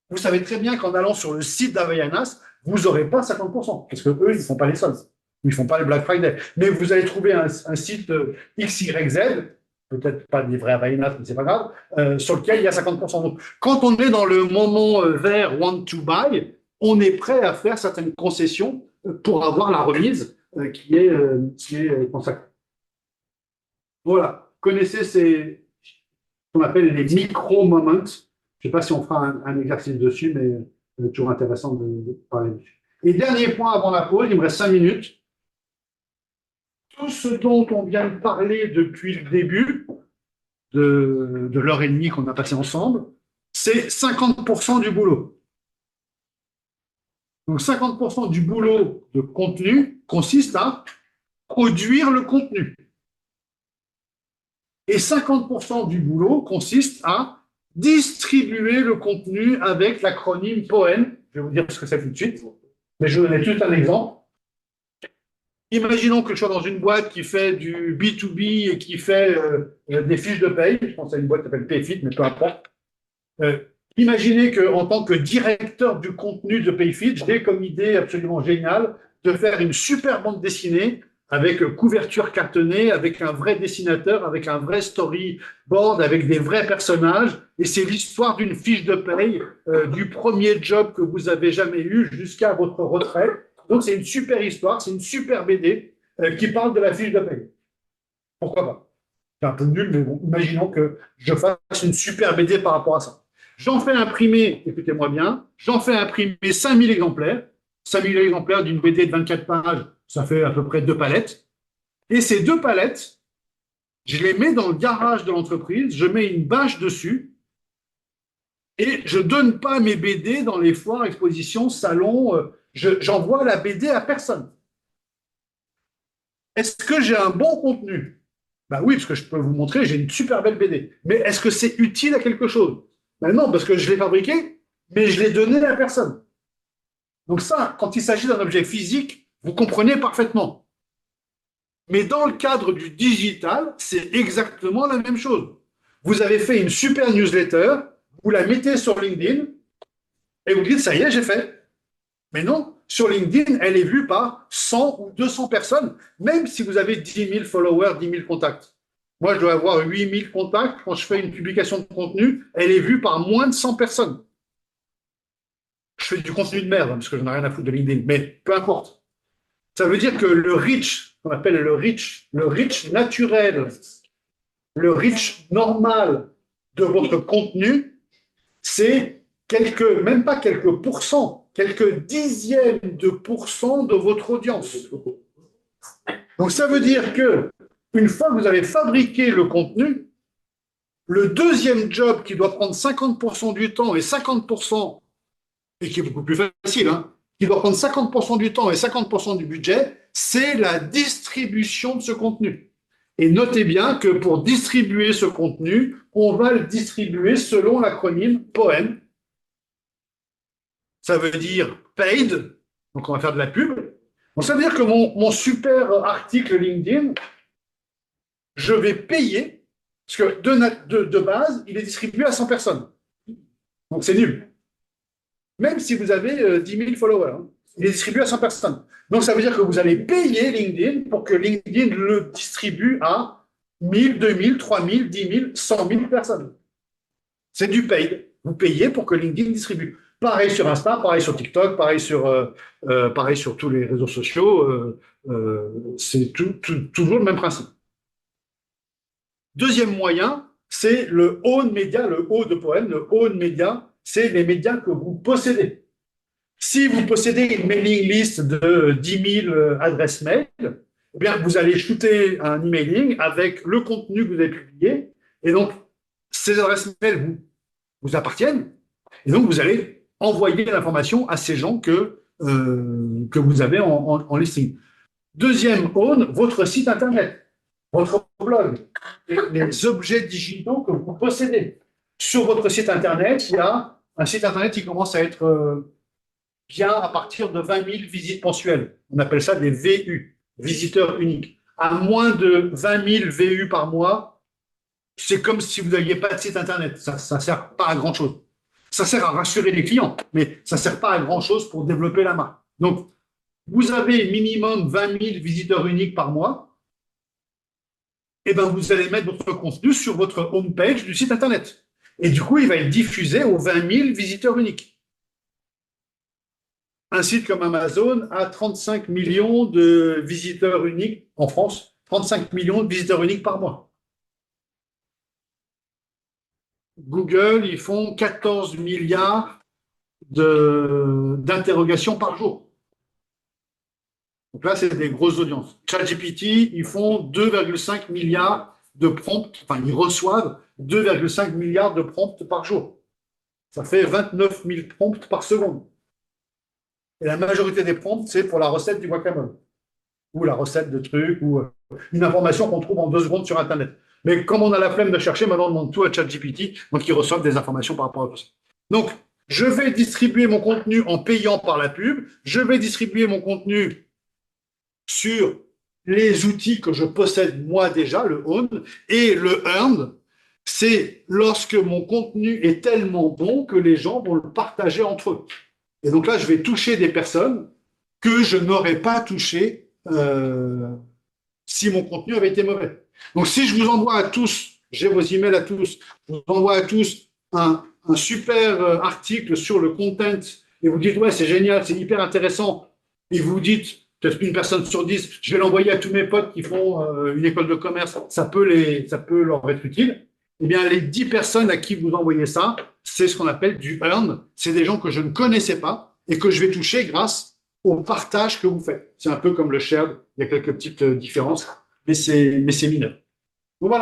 Vous savez très bien qu'en allant sur le site d'Havaianas, vous n'aurez pas 50%, parce qu'eux, ils ne font pas les soldes, ils ne font pas les Black Friday. Mais vous allez trouver un site XYZ, peut-être pas des vrais Havaianas, mais c'est pas grave, sur lequel il y a 50%. Donc, quand on est dans le moment vert want to buy, on est prêt à faire certaines concessions pour avoir la remise qui est consacrée. Voilà, connaissez ce qu'on appelle les micro-moments. Je ne sais pas si on fera un exercice dessus, mais c'est toujours intéressant de parler dessus. Et dernier point avant la pause, il me reste 5 minutes. Tout ce dont on vient de parler depuis le début de l'heure et demie qu'on a passé ensemble, c'est 50% du boulot. Donc 50% du boulot de contenu consiste à produire le contenu. Et 50% du boulot consiste à distribuer le contenu avec l'acronyme POEN. Je vais vous dire ce que c'est tout de suite, mais je vais donner tout un exemple. Imaginons que je sois dans une boîte qui fait du B2B et qui fait des fiches de paye. Je pense à une boîte qui s'appelle Payfit, mais peu importe. Imaginez qu'en tant que directeur du contenu de Payfit, j'ai comme idée absolument géniale de faire une super bande dessinée avec couverture cartonnée, avec un vrai dessinateur, avec un vrai storyboard, avec des vrais personnages. Et c'est l'histoire d'une fiche de paye du premier job que vous avez jamais eu jusqu'à votre retraite. Donc, c'est une super histoire, c'est une super BD qui parle de la fiche de paye. Pourquoi pas? C'est un peu nul, mais bon, imaginons que je fasse une super BD par rapport à ça. J'en fais imprimer, écoutez-moi bien, j'en fais imprimer 5000 exemplaires. 5000 exemplaires d'une BD de 24 pages, ça fait à peu près 2 palettes. Et ces 2 palettes, je les mets dans le garage de l'entreprise, je mets une bâche dessus, et je ne donne pas mes BD dans les foires, expositions, salons, j'envoie la BD à personne. Est-ce que j'ai un bon contenu? Ben oui, parce que je peux vous montrer, j'ai une super belle BD. Mais est-ce que c'est utile à quelque chose? Ben non, parce que je l'ai fabriqué, mais je l'ai donné à personne. Donc ça, quand il s'agit d'un objet physique, vous comprenez parfaitement. Mais dans le cadre du digital, c'est exactement la même chose. Vous avez fait une super newsletter, vous la mettez sur LinkedIn, et vous dites, ça y est, j'ai fait. Mais non, sur LinkedIn, elle est vue par 100 ou 200 personnes, même si vous avez 10 000 followers, 10 000 contacts. Moi, je dois avoir 8 000 contacts. Quand je fais une publication de contenu, elle est vue par moins de 100 personnes. Je fais du contenu de merde, parce que je n'ai rien à foutre de LinkedIn, mais peu importe. Ça veut dire que le reach, qu'on appelle le reach naturel, le reach normal de votre contenu, c'est même pas quelques pourcents, quelques dixièmes de pourcents de votre audience. Donc ça veut dire que une fois que vous avez fabriqué le contenu, le deuxième job qui doit prendre 50% du temps et 50%, et qui est beaucoup plus facile, qui doit prendre 50% du temps et 50% du budget, c'est la distribution de ce contenu. Et notez bien que pour distribuer ce contenu, on va le distribuer selon l'acronyme POEM. Ça veut dire paid, donc on va faire de la pub. Donc ça veut dire que mon super article LinkedIn, je vais payer, parce que de base, il est distribué à 100 personnes. Donc c'est nul. Même si vous avez 10 000 followers, il est distribué à 100 personnes. Donc ça veut dire que vous allez payer LinkedIn pour que LinkedIn le distribue à 1000, 2000, 3000, 10 000, 100 000 personnes. C'est du paid. Vous payez pour que LinkedIn distribue. Pareil sur Insta, pareil sur TikTok, pareil sur tous les réseaux sociaux. C'est toujours le même principe. Deuxième moyen, c'est le own media, le O de POEM, le own media. c'est les médias que vous possédez. Si vous possédez une mailing list de 10 000 adresses mail, eh bien, vous allez shooter un emailing avec le contenu que vous avez publié. Et donc, ces adresses mail vous appartiennent. Et donc, vous allez envoyer l'information à ces gens que vous avez en listing. Deuxième own, votre site Internet, votre blog, et les objets digitaux que vous possédez. Sur votre site Internet, il y a un site Internet qui commence à être bien à partir de 20 000 visites mensuelles. On appelle ça des VU, visiteurs uniques. À moins de 20 000 VU par mois, c'est comme si vous n'aviez pas de site Internet. Ça ne sert pas à grand-chose. Ça sert à rassurer les clients, mais ça ne sert pas à grand-chose pour développer la marque. Donc, vous avez minimum 20 000 visiteurs uniques par mois, et ben vous allez mettre votre contenu sur votre homepage du site Internet. Et du coup, il va être diffusé aux 20 000 visiteurs uniques. Un site comme Amazon a 35 millions de visiteurs uniques en France, 35 millions de visiteurs uniques par mois. Google, ils font 14 milliards d'interrogations par jour. Donc là, c'est des grosses audiences. ChatGPT, ils font 2,5 milliards de prompts, enfin, ils reçoivent 2,5 milliards de prompts par jour. Ça fait 29 000 prompts par seconde. Et la majorité des prompts, c'est pour la recette du guacamole. Ou la recette de trucs, ou une information qu'on trouve en 2 secondes sur Internet. Mais comme on a la flemme de chercher, maintenant on demande tout à ChatGPT, donc ils reçoivent des informations par rapport à ça. Donc, je vais distribuer mon contenu en payant par la pub, je vais distribuer mon contenu sur les outils que je possède moi déjà, le own, et le earned, c'est lorsque mon contenu est tellement bon que les gens vont le partager entre eux. Et donc là, je vais toucher des personnes que je n'aurais pas touchées si mon contenu avait été mauvais. Donc, si je vous envoie à tous, j'ai vos emails à tous, je vous envoie à tous un super article sur le content et vous dites, ouais, c'est génial, c'est hyper intéressant, et vous dites, peut-être une personne sur 10, je vais l'envoyer à tous mes potes qui font une école de commerce, ça peut leur être utile. Eh bien, les 10 personnes à qui vous envoyez ça, c'est ce qu'on appelle du earn. C'est des gens que je ne connaissais pas et que je vais toucher grâce au partage que vous faites. C'est un peu comme le shared, il y a quelques petites différences, mais c'est mineur. Donc voilà.